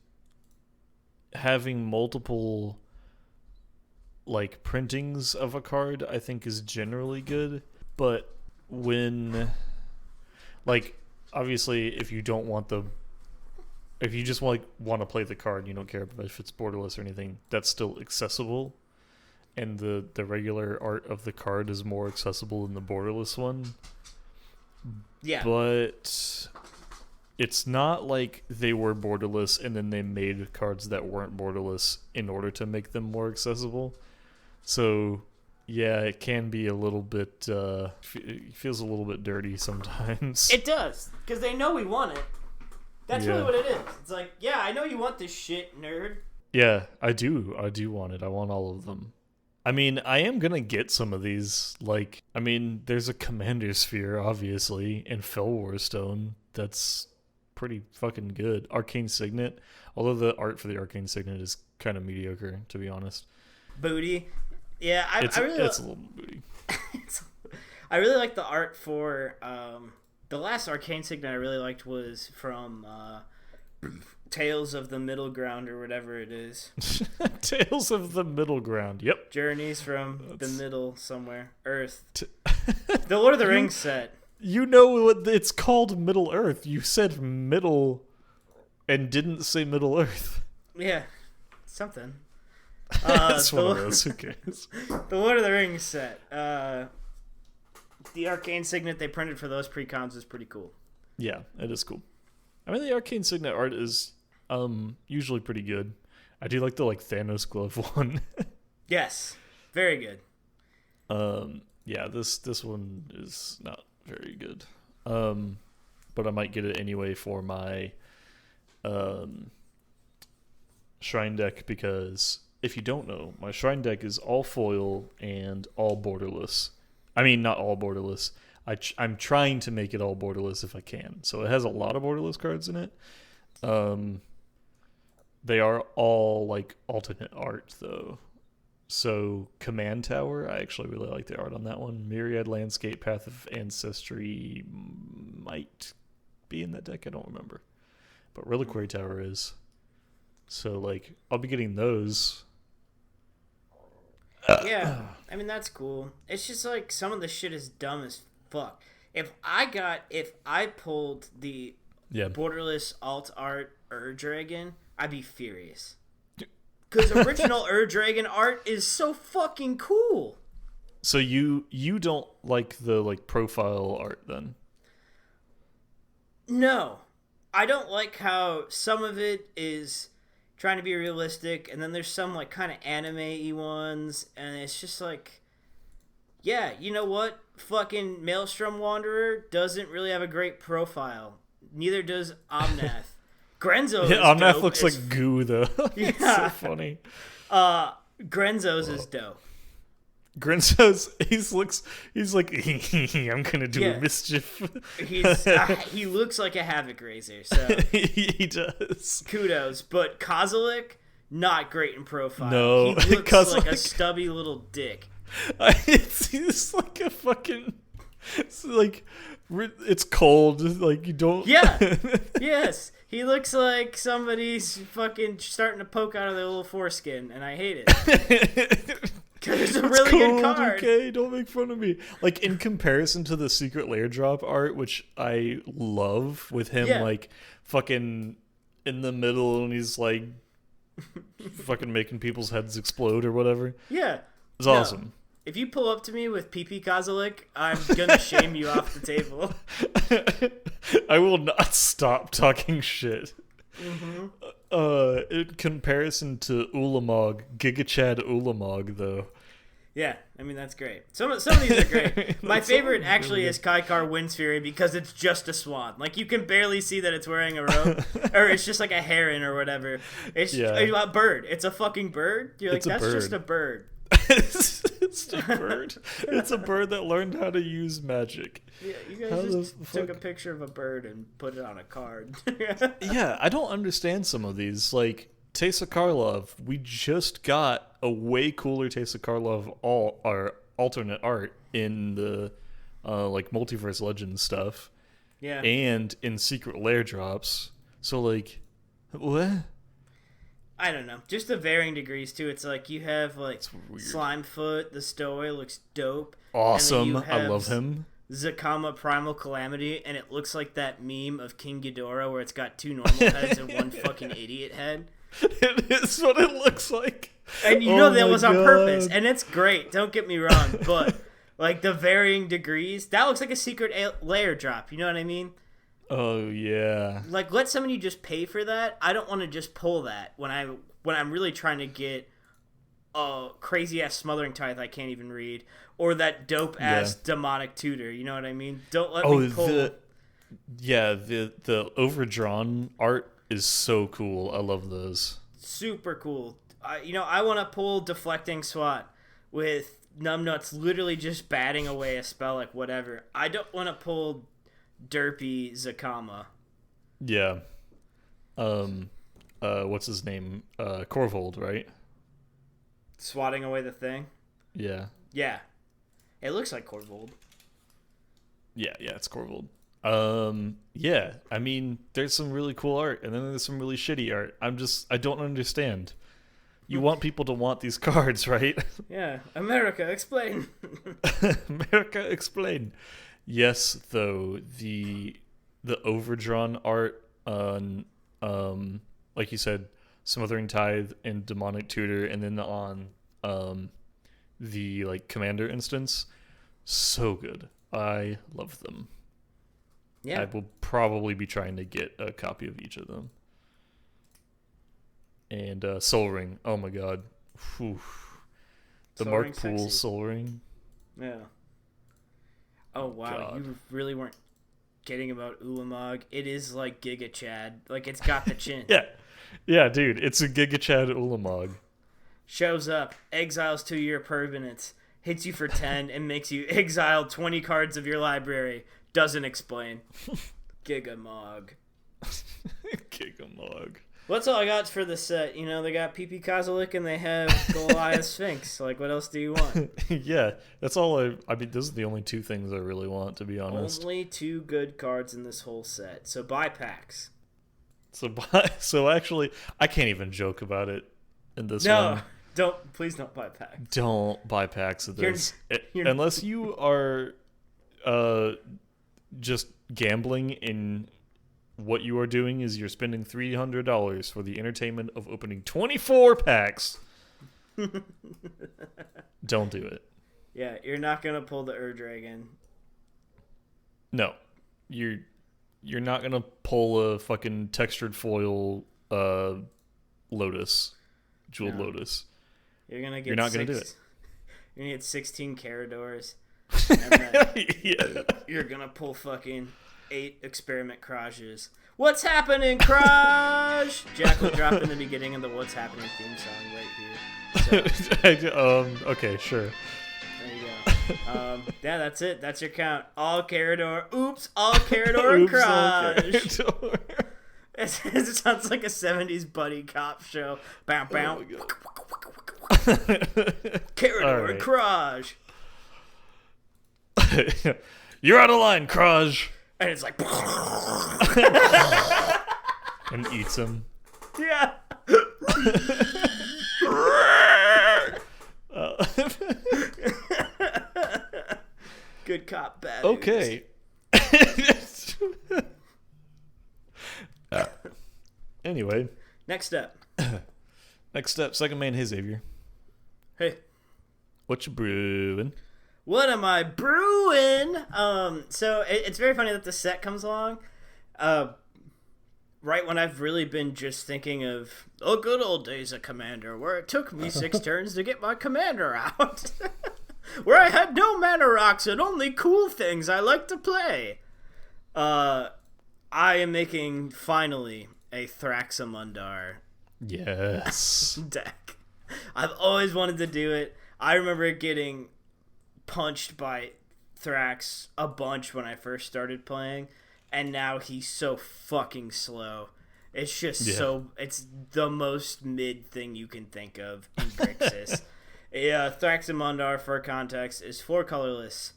having multiple like printings of a card I think is generally good. But when like obviously if you don't want the if you just want to play the card and you don't care if it's borderless or anything, that's still accessible. And the regular art of the card is more accessible than the borderless one. Yeah. But it's not like they were borderless and then they made cards that weren't borderless in order to make them more accessible. So, yeah, it can be a little bit, it feels a little bit dirty sometimes. It does, because they know we want it. That's really what it is. It's like, yeah, I know you want this shit, nerd. Yeah, I do want it. I want all of them. I mean, I am going to get some of these. Like, I mean, there's a Commander Sphere, obviously, and Fellwar Stone. That's pretty fucking good. Arcane Signet, although the art for the Arcane Signet is kind of mediocre, to be honest. Booty. Yeah, it's a little booty. I really like the art for the last Arcane Signet I really liked was from Tales of the Middle Ground or whatever it is. Tales of the Middle Ground. Yep. Journeys from the middle somewhere. Earth. The Lord of the Rings set. You know what it's called, Middle Earth. You said middle and didn't say Middle Earth. Yeah. Something. That's one of those. Who cares? The Lord of the Rings set. The Arcane Signet they printed for those pre-cons is pretty cool. Yeah, it is cool. I mean, the Arcane Signet art is usually pretty good. I do like the Thanos glove one. Yes, very good. Yeah, this one is not very good. But I might get it anyway for my Shrine deck, because if you don't know, my Shrine deck is all foil and all borderless. I mean, not all borderless. I'm trying to make it all borderless if I can. So it has a lot of borderless cards in it. They are all alternate art though. So Command Tower, I actually really like the art on that one. Myriad Landscape, Path of Ancestry might be in that deck. I don't remember. But Reliquary Tower is. So I'll be getting those. Yeah, I mean that's cool. It's just some of the shit is dumb as fuck. If I pulled the borderless alt art Dragon, I'd be furious. Because original Dragon art is so fucking cool. So you don't like the profile art then? No, I don't like how some of it is trying to be realistic, and then there's some like kind of anime-y ones, and it's just like, yeah, you know what? Fucking Maelstrom Wanderer doesn't really have a great profile. Neither does Omnath. Grenzo is Omnath dope. looks like goo though. It's so funny. Grenzo's is dope. Grinzo's he's like I'm gonna do a mischief. He looks like a Havoc Raiser, so he does. Kudos. But Kozilek, not great in profile. No, he looks Kozilek, like a stubby little dick. It's like a fucking. It's like it's cold. Like you don't. Yeah. Yes. He looks like somebody's fucking starting to poke out of their little foreskin, and I hate it. Because it's a really good card. Okay, don't make fun of me. Like in comparison to the Secret Lair drop art, which I love, with him like fucking in the middle, and he's like fucking making people's heads explode or whatever. Yeah, it's awesome. If you pull up to me with PP Kozilek, I'm gonna shame you off the table. I will not stop talking shit. Mm-hmm. In comparison to Ulamog, Gigachad Ulamog, though. Yeah, I mean, that's great. Some of these are great. My favorite actually is Kaikar Windsfury because it's just a swan. Like, you can barely see that it's wearing a robe. Or it's just like a heron or whatever. It's a bird. It's a fucking bird. You're like, that's just a bird. It's a bird. It's a bird that learned how to use magic. Yeah, you guys just took a picture of a bird and put it on a card. Yeah, I don't understand some of these. Like Teysa Karlov, we just got a way cooler Teysa Karlov our alternate art in the like Multiverse Legends stuff. Yeah. And in Secret Lair drops. So like what? I don't know. Just the varying degrees too. It's like you have like Slimefoot, the Stowaway looks dope. Awesome. I love him. Zakama Primal Calamity, and it looks like that meme of King Ghidorah where it's got two normal heads and one fucking idiot head. It is what it looks like. And you know that was on purpose, and it's great. Don't get me wrong, but like the varying degrees, that looks like a Secret Lair drop. You know what I mean? Oh yeah. Like, let somebody just pay for that. I don't want to just pull that when I'm really trying to get a crazy ass Smothering Tithe I can't even read, or that dope ass Demonic Tutor. You know what I mean? Don't let me pull. The overdrawn art is so cool. I love those. Super cool. I want to pull Deflecting Swat with Numbnuts literally just batting away a spell like whatever. I don't want to pull Derpy Zakama. Yeah. What's his name? Corvold, right? Swatting away the thing? Yeah. Yeah. It looks like Corvold. Yeah, it's Corvold. Yeah, I mean, there's some really cool art, and then there's some really shitty art. I don't understand. You want people to want these cards, right? Yeah. America, explain. America, explain. Yes, though, the overdrawn art on, like you said, Smothering Tithe and Demonic Tutor, and then on the like Commander instance, so good. I love them. Yeah, I will probably be trying to get a copy of each of them. And Soul Ring, oh my god, whew. The Soul Mark Ring Pool sexy. Soul Ring. Yeah. Oh wow, God. you really weren't kidding about Ulamog. It is like Giga Chad. Like, it's got the chin. Yeah, dude, it's a Giga Chad Ulamog. Shows up, exiles 2 your permanents, hits you for 10, and makes you exile 20 cards of your library. Doesn't explain. Gigamog. Gigamog. Well, that's all I got for the set. You know, they got PP Kozilek and they have Goliath Sphinx. Like, what else do you want? Yeah, that's all I mean, those are the only two things I really want, to be honest. Only 2 good cards in this whole set. So buy packs. So actually, I can't even joke about it in this one. No, please don't buy packs. Don't buy packs of this. You're unless you are just gambling in what you are doing is you're spending $300 for the entertainment of opening 24 packs. Don't do it. Yeah, you're not going to pull the Dragon. No. You're not going to pull a fucking textured foil Lotus, Jeweled No. Lotus. You're gonna get. You're not gonna do it. You're gonna get 16 Caradors, and then Yeah. you're gonna pull fucking 8 Experiment Krages. What's happening, Kraj? Jack will drop in the beginning of the What's Happening theme song right here. So, Okay, sure. there you go. Yeah, that's it. That's your count. All Carador. Oops, all Carador and Oops, all Kraj. Carador. It sounds like a 70s buddy cop show. Bow, bow. Oh my God. Carador and Kraj. You're out of line, Kraj. And it's like... And eats him. Yeah. Good cop, bad news. Okay. Anyway, Next up. next up, second man, hey Xavier. Hey. What you brewing? What am I brewing? So it's very funny that the set comes along. Right when I've really been just thinking of the good old days of Commander, where it took me 6 turns to get my Commander out. Where I had no mana rocks and only cool things I like to play. I am making, finally, a Thraxamundar Yes. deck. I've always wanted to do it. I remember getting punched by Thrax a bunch when I first started playing, and now he's so fucking slow. It's just it's the most mid thing you can think of in Grixis. Yeah, Thraxamundar, for context, is 4 colorless.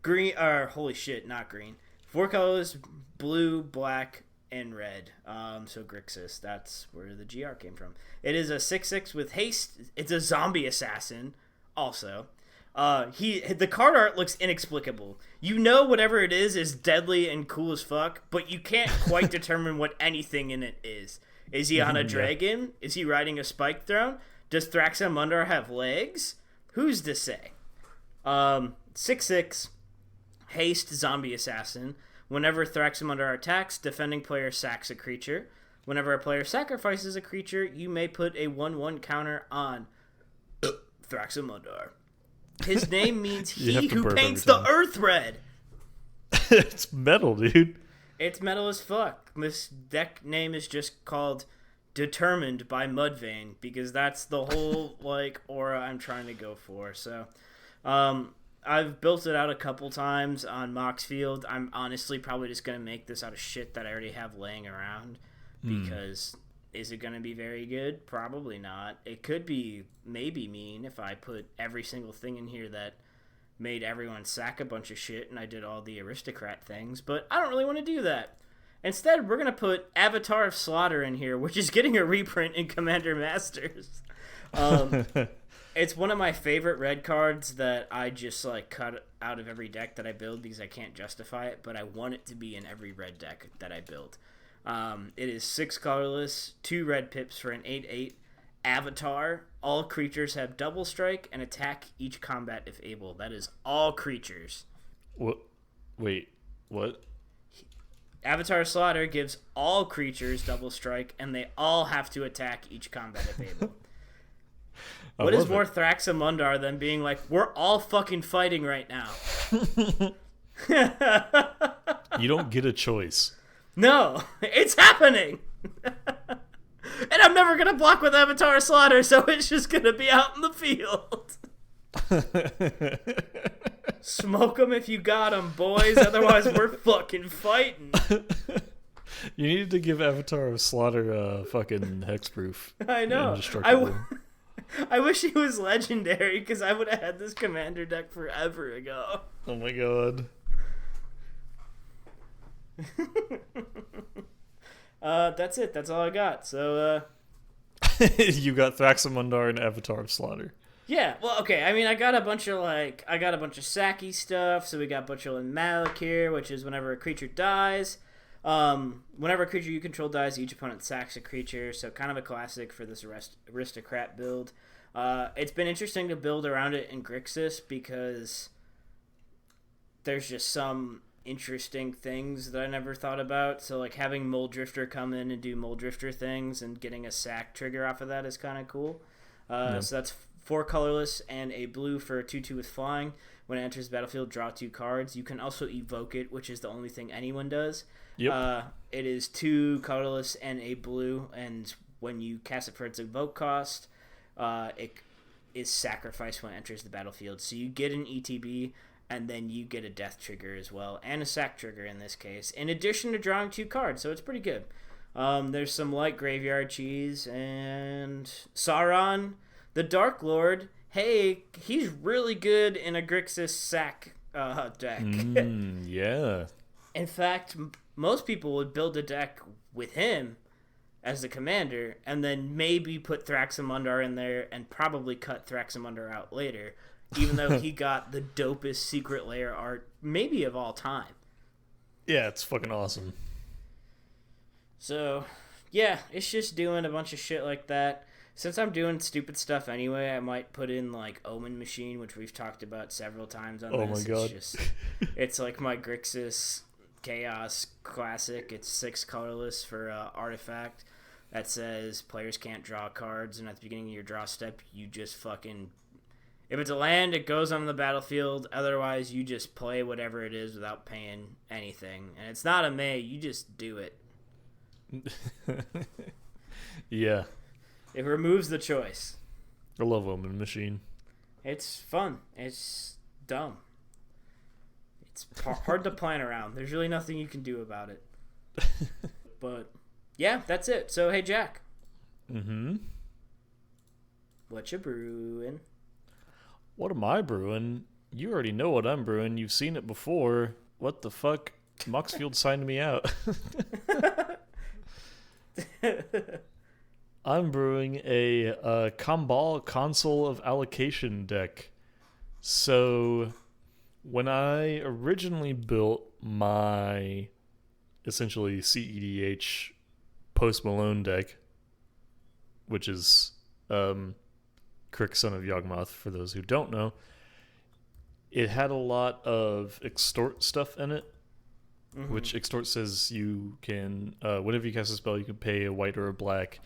Green, or holy shit, not green. 4 colorless, blue, black, and red. So Grixis, that's where the GR came from. It is a 6/6 with haste. It's a zombie assassin, also. The card art looks inexplicable. You know whatever it is deadly and cool as fuck, but you can't quite determine what anything in it is. Is he on a dragon? Is he riding a spike throne? Does Thraxamundar have legs? Who's to say? 6/6, haste, zombie assassin. Whenever Thraxamundar attacks, defending player sacks a creature. Whenever a player sacrifices a creature, you may put a 1/1 counter on Thraxamundar. His name means he who paints the earth red. It's metal, dude. It's metal as fuck. This deck name is just called Determined by Mudvayne, because that's the whole aura I'm trying to go for. So I've built it out a couple times on Moxfield. I'm honestly probably just going to make this out of shit that I already have laying around, because is it going to be very good? Probably not. It could be maybe mean if I put every single thing in here that made everyone sack a bunch of shit and I did all the aristocrat things, but I don't really want to do that. Instead, we're going to put Avatar of Slaughter in here, which is getting a reprint in Commander Masters. It's one of my favorite red cards that I just cut out of every deck that I build because I can't justify it, but I want it to be in every red deck that I build. It is 6 colorless, 2 red pips for an 8/8 Avatar. All creatures have double strike and attack each combat if able. That is all creatures. What? Wait, what? Avatar Slaughter gives all creatures double strike, and they all have to attack each combat if able. What is more Thraxamundar than being like, we're all fucking fighting right now? You don't get a choice. No, it's happening! And I'm never gonna block with Avatar Slaughter, so it's just gonna be out in the field. Smoke them if you got them, boys. Otherwise, we're fucking fighting. You needed to give Avatar of Slaughter fucking hexproof. I know. I wish he was legendary, because I would have had this commander deck forever ago. Oh my god. That's it. That's all I got. So, You got Thraxamundar and Avatar of Slaughter. yeah. Well, okay. I mean, I got a bunch of Saki stuff. So we got Butcher Malik here, which is whenever a creature dies. Whenever a creature you control dies, each opponent sacks a creature. So kind of a classic for this aristocrat build. It's been interesting to build around it in Grixis because there's just some interesting things that I never thought about. So like having Mole Drifter come in and do Mole Drifter things and getting a sack trigger off of that is kind of cool. So that's 4 colorless and a blue for a 2/2 with flying. When it enters the battlefield, draw 2 cards. You can also evoke it, which is the only thing anyone does. Yep. It is 2 colorless and a blue, and when you cast it for its evoke cost, it is sacrificed when it enters the battlefield. So you get an ETB, and then you get a death trigger as well, and a sack trigger in this case, in addition to drawing 2 cards, so it's pretty good. There's some light graveyard cheese, and Sauron, the Dark Lord. Hey, he's really good in a Grixis sack deck. Yeah. In fact, most people would build a deck with him as the commander, and then maybe put Thraxamundar in there, and probably cut Thraxamundar out later, even though he got the dopest Secret Lair art maybe of all time. Yeah, it's fucking awesome. So, yeah, it's just doing a bunch of shit like that. Since I'm doing stupid stuff anyway, I might put in like Omen Machine, which we've talked about several times on this. Oh my god. It's like my Grixis Chaos Classic. It's 6 colorless for artifact that says players can't draw cards, and at the beginning of your draw step, you just fucking... If it's a land, it goes on the battlefield. Otherwise, you just play whatever it is without paying anything. And it's not a May, you just do it. Yeah. It removes the choice. I love Omen Machine. It's fun. It's dumb. It's hard to plan around. There's really nothing you can do about it. But, yeah, that's it. So, hey, Jack. Mm-hmm. What you brewing? What am I brewing? You already know what I'm brewing. You've seen it before. What the fuck? Moxfield signed me out. I'm brewing a Kambal Console of Allocation deck. So, when I originally built my, essentially, CEDH Post Malone deck, which is Crick, Son of Yawgmoth, for those who don't know, it had a lot of extort stuff in it. Mm-hmm. Which extort says you can, whenever you cast a spell, you can pay a white or a black,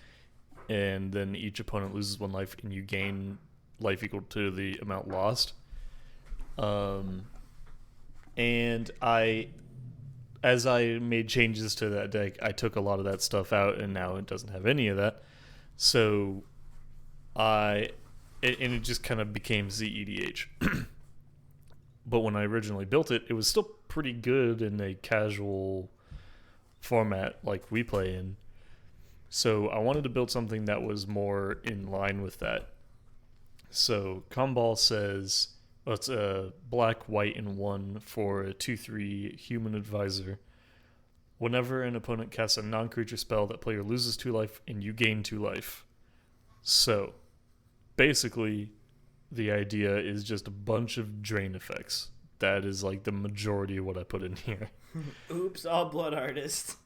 and then each opponent loses 1 life, and you gain life equal to the amount lost. And as I made changes to that deck, I took a lot of that stuff out, and now it doesn't have any of that. So it just kind of became ZEDH. But when I originally built it, it was still pretty good in a casual format like we play in. So I wanted to build something that was more in line with that. So Kambal says, well, it's a black, white, and 1 for a 2/3 human advisor. Whenever an opponent casts a non-creature spell, that player loses 2 life and you gain 2 life. So basically, the idea is just a bunch of drain effects. That is like the majority of what I put in here. Oops, all Blood Artist.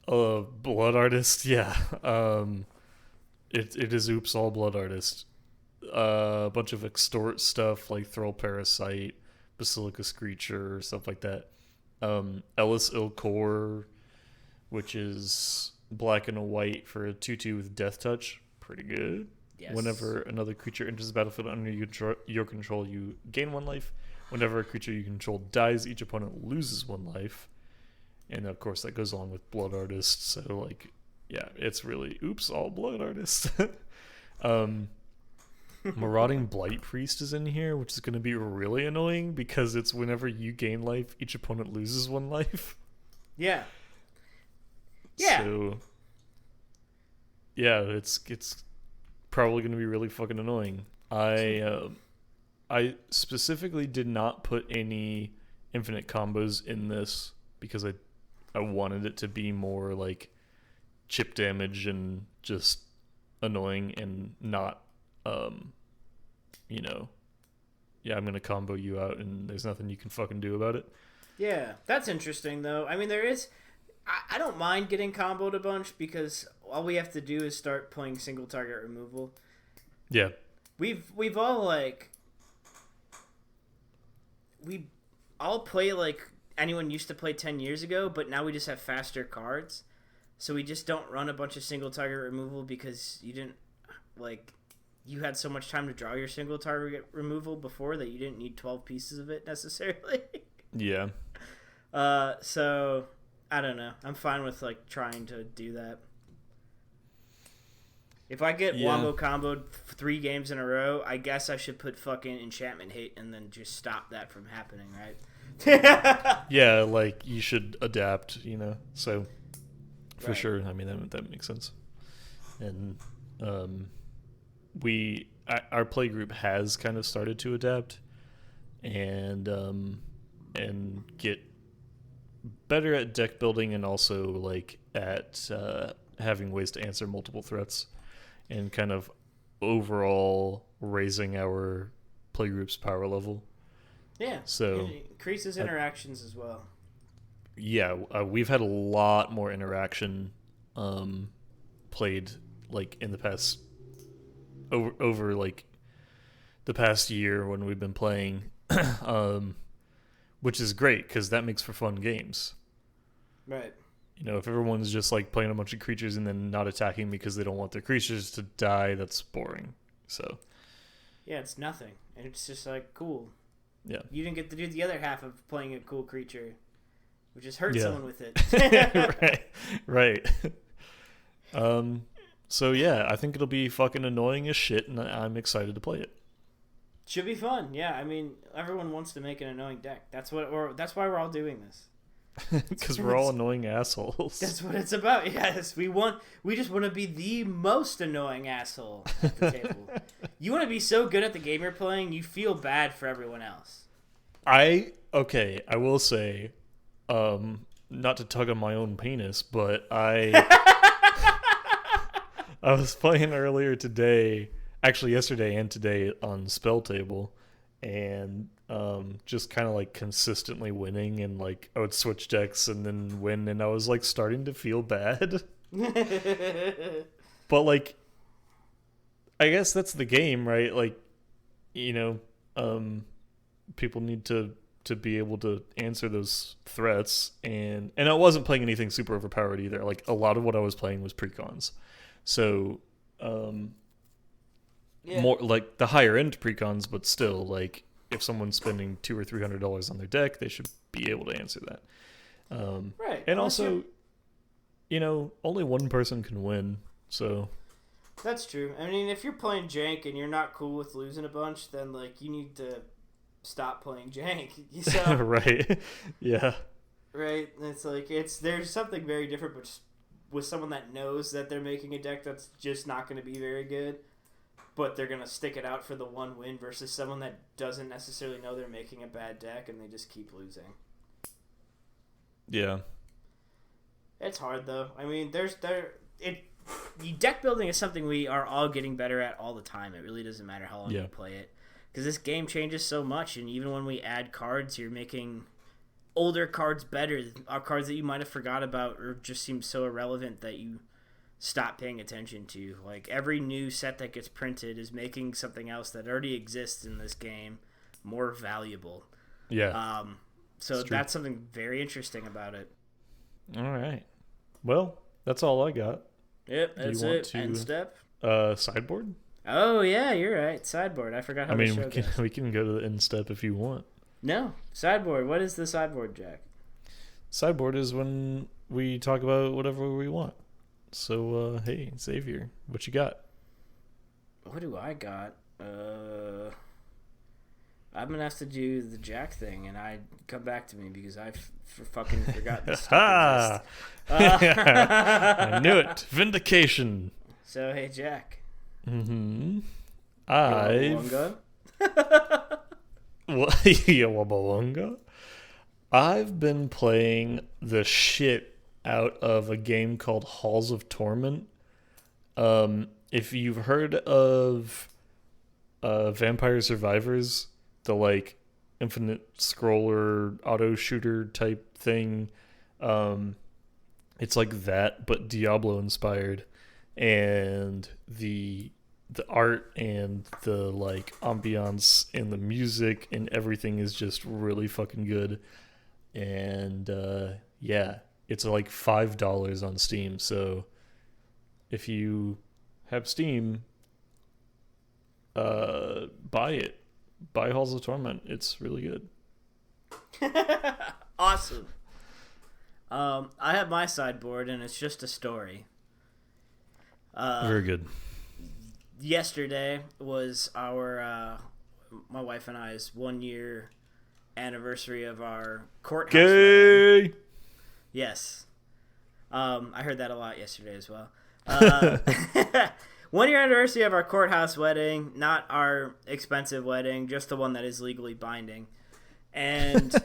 Blood Artist, yeah. It is Oops, all Blood Artist. A bunch of extort stuff like Thrall Parasite, Basilica Screecher, stuff like that. Ellis Ilkor, which is black and a white for a 2/2 with Death Touch. Pretty good. Yes. Whenever another creature enters the battlefield under your control, you gain 1 life. Whenever a creature you control dies, each opponent loses 1 life. And of course, that goes along with Blood Artist. So, like, yeah, it's really oops, all Blood Artist. Marauding Blight Priest is in here, which is going to be really annoying because it's whenever you gain life, each opponent loses 1 life. Yeah. Yeah. So, yeah, it's probably going to be really fucking annoying. I specifically did not put any infinite combos in this because I wanted it to be more like chip damage and just annoying and not yeah, I'm gonna combo you out and there's nothing you can fucking do about it. Yeah, that's interesting though. I mean, there is. I don't mind getting comboed a bunch because all we have to do is start playing single target removal. Yeah. We've all like we all play like anyone used to play 10 years ago, but now we just have faster cards. So we just don't run a bunch of single target removal because you didn't, like, you had so much time to draw your single target removal before that you didn't need 12 pieces of it necessarily. Yeah. So I don't know. I'm fine with like trying to do that. If I get wombo comboed 3 games in a row, I guess I should put fucking enchantment hate and then just stop that from happening, right? Yeah, like you should adapt, you know. So for Right. sure, I mean that makes sense. And our play group has kind of started to adapt and get better at deck building and also like at having ways to answer multiple threats and kind of overall raising our playgroup's power level. Yeah. So it increases interactions as well. yeah, we've had a lot more interaction played like in the past over like the past year when we've been playing, which is great because that makes for fun games. Right. You know, if everyone's just like playing a bunch of creatures and then not attacking because they don't want their creatures to die, that's boring. So Yeah, it's nothing. And it's just like, cool. yeah. You didn't get to do the other half of playing a cool creature, which is hurt Yeah. someone with it. Right. So yeah, I think it'll be fucking annoying as shit, and I'm excited to play it. Should be fun. Yeah, I mean, everyone wants to make an annoying deck. That's why we're all doing this. Because we're all annoying assholes. That's what it's about. Yes, we just want to be the most annoying asshole at the table. You want to be so good at the game you're playing, you feel bad for everyone else. I will say, not to tug on my own penis, but I was playing earlier today, actually yesterday and today on Spell Table, and just kind of like consistently winning, and like I would switch decks and then win, and I was like starting to feel bad. But like, I guess that's the game, right? Like, you know, people need to be able to answer those threats, and I wasn't playing anything super overpowered either. Like a lot of what I was playing was precons, so Yeah. more like the higher end precons, but still, like if someone's spending $200 or $300 on their deck, they should be able to answer that. Right. And also, you know, only one person can win, so That's true. I mean, if you're playing jank and you're not cool with losing a bunch, then like you need to stop playing jank. So, right, yeah, right? It's like there's something very different, but just with someone that knows that they're making a deck that's just not going to be very good, but they're going to stick it out for the one win versus someone that doesn't necessarily know they're making a bad deck and they just keep losing. yeah. It's hard though. I mean, deck building is something we are all getting better at all the time. It really doesn't matter how long you play it, because this game changes so much, and even when we add cards, you're making older cards better, cards that you might have forgot about or just seem so irrelevant that you stop paying attention to. Like every new set that gets printed is making something else that already exists in this game more valuable. Yeah. So that's something very interesting about it. All right. Well, that's all I got. Yep, that's it. End step. Sideboard? Oh yeah, you're right. Sideboard. I forgot how the show goes. We can go to the end step if you want. No, sideboard. What is the sideboard, Jack? Sideboard is when we talk about whatever we want. So, hey, Xavier, what you got? What do I got? I'm gonna have to do the Jack thing, and I come back to me because I fucking forgot this stuff exists. I knew it. Vindication. So hey, Jack. Mm-hmm. I've been playing the shit out of a game called Halls of Torment. If you've heard of Vampire Survivors, the like infinite scroller auto shooter type thing, it's like that but Diablo inspired, and the art and the like ambiance and the music and everything is just really fucking good. and yeah, it's like $5 on Steam. So if you have Steam, buy it. Buy Halls of Torment. It's really good. Awesome. I have my sideboard, and it's just a story. Very good. Yesterday was our my wife and I's 1 year anniversary of our courthouse wedding. Gay. Yes. I heard that a lot yesterday as well. 1 year anniversary of our courthouse wedding, not our expensive wedding, just the one that is legally binding. And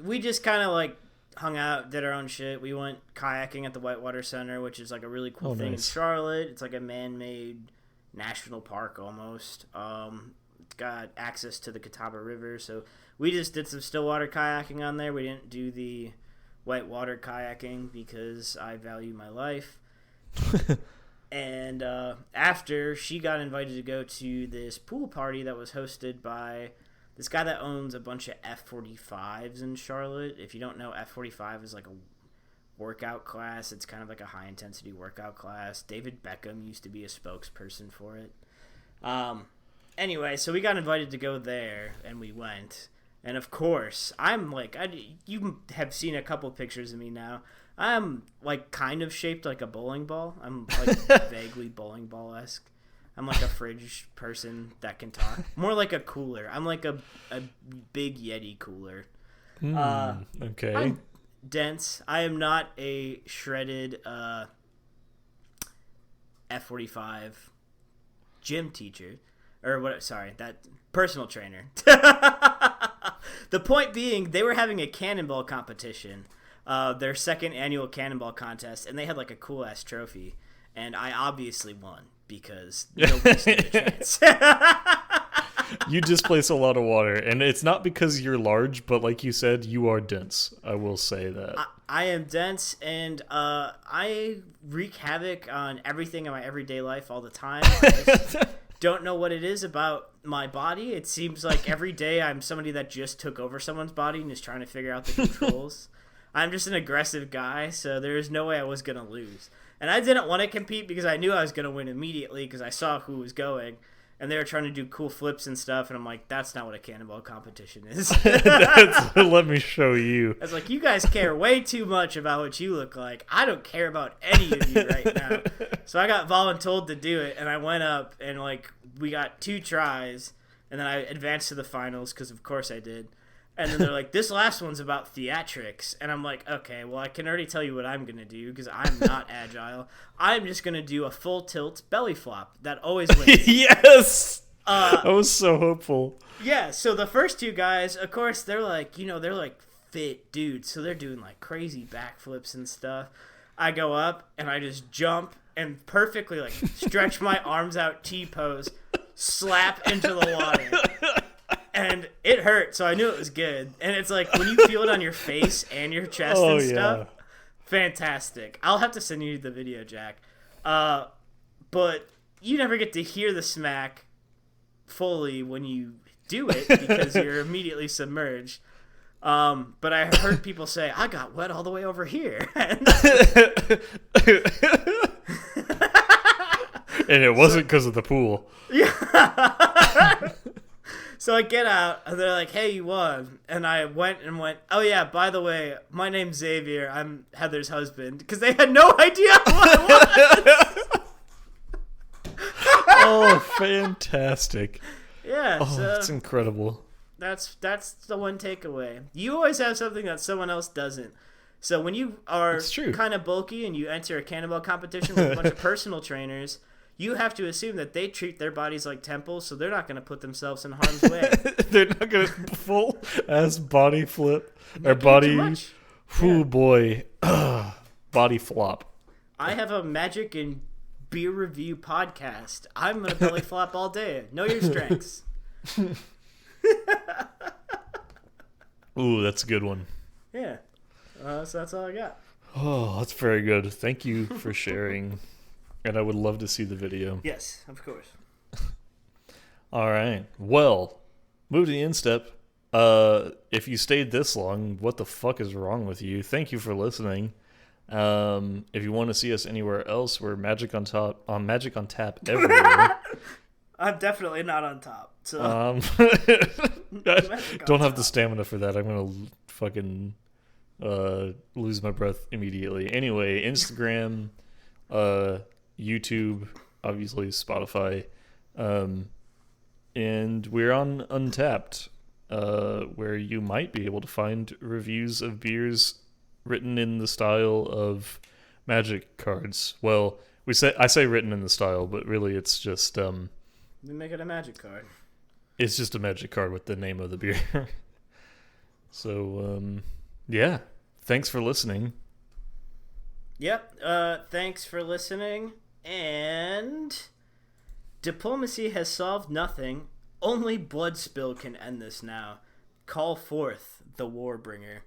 we just kind of like hung out, did our own shit. We went kayaking at the Whitewater Center, which is like a really cool thing in Charlotte. It's like a man-made national park almost. It's got access to the Catawba River, so we just did some stillwater kayaking on there. We didn't do the whitewater kayaking because I value my life. And after, she got invited to go to this pool party that was hosted by this guy that owns a bunch of F-45s in Charlotte. If you don't know, F-45 is like a workout class. It's kind of like a high-intensity workout class. David Beckham used to be a spokesperson for it. Anyway, so we got invited to go there, and we went. And of course, I'm like, you have seen a couple pictures of me now. I'm like kind of shaped like a bowling ball. I'm like vaguely bowling ball-esque. I'm like a fridge person that can talk. More like a cooler. I'm like a big Yeti cooler. Okay. I'm dense. I am not a shredded F-45 gym teacher. Or what? Sorry, that personal trainer. The point being, they were having a cannonball competition. Their second annual cannonball contest, and they had like a cool-ass trophy. And I obviously won. Because nobody stood a chance. You displace a lot of water, and it's not because you're large, but like you said, you are dense. I will say that. I am dense, and I wreak havoc on everything in my everyday life all the time. I just don't know what it is about my body. It seems like every day I'm somebody that just took over someone's body and is trying to figure out the controls. I'm just an aggressive guy, so there is no way I was going to lose. And I didn't want to compete because I knew I was going to win immediately because I saw who was going. And they were trying to do cool flips and stuff. And I'm like, that's not what a cannonball competition is. Let me show you. I was like, you guys care way too much about what you look like. I don't care about any of you right now. So I got voluntold to do it. And I went up and like we got 2 tries. And then I advanced to the finals because of course I did. And then they're like, this last one's about theatrics. And I'm like, okay, well, I can already tell you what I'm going to do because I'm not agile. I'm just going to do a full tilt belly flop. That always wins. Yes! I was so hopeful. Yeah, so the first 2 guys, of course, they're like, they're like fit dudes. So they're doing like crazy backflips and stuff. I go up and I just jump and perfectly like stretch my arms out T-pose, slap into the water. And it hurt, so I knew it was good. And it's like, when you feel it on your face and your chest and stuff, fantastic. I'll have to send you the video, Jack. But you never get to hear the smack fully when you do it because you're immediately submerged. But I heard people say, I got wet all the way over here. And it wasn't because of the pool. Yeah. So I get out, and they're like, hey, you won. And I went, oh, yeah, by the way, my name's Xavier. I'm Heather's husband. Because they had no idea who I was. Oh, fantastic. Yeah. Oh, that's incredible. That's the one takeaway. You always have something that someone else doesn't. So when you are kind of bulky and you enter a cannonball competition with a bunch of personal trainers, you have to assume that they treat their bodies like temples, so they're not going to put themselves in harm's way. They're not going to full ass body flip or body. Oh boy, body flop. I have a magic and beer review podcast. I'm going to belly flop all day. Know your strengths. Ooh, that's a good one. Yeah. So that's all I got. Oh, that's very good. Thank you for sharing. And I would love to see the video. Yes, of course. All right. Well, move to the instep. If you stayed this long, what the fuck is wrong with you? Thank you for listening. If you want to see us anywhere else, we're Magic on Tap everywhere. I'm definitely not on top. So I don't have the stamina for that. I'm gonna fucking lose my breath immediately. Anyway, Instagram, YouTube, obviously Spotify, and we're on Untapped, where you might be able to find reviews of beers written in the style of Magic cards. Well, I say written in the style, but really it's just we make it a Magic card. It's just a Magic card with the name of the beer. So yeah, thanks for listening. Yep. Thanks for listening. And diplomacy has solved nothing. Only blood spill can end this now. Call forth the Warbringer.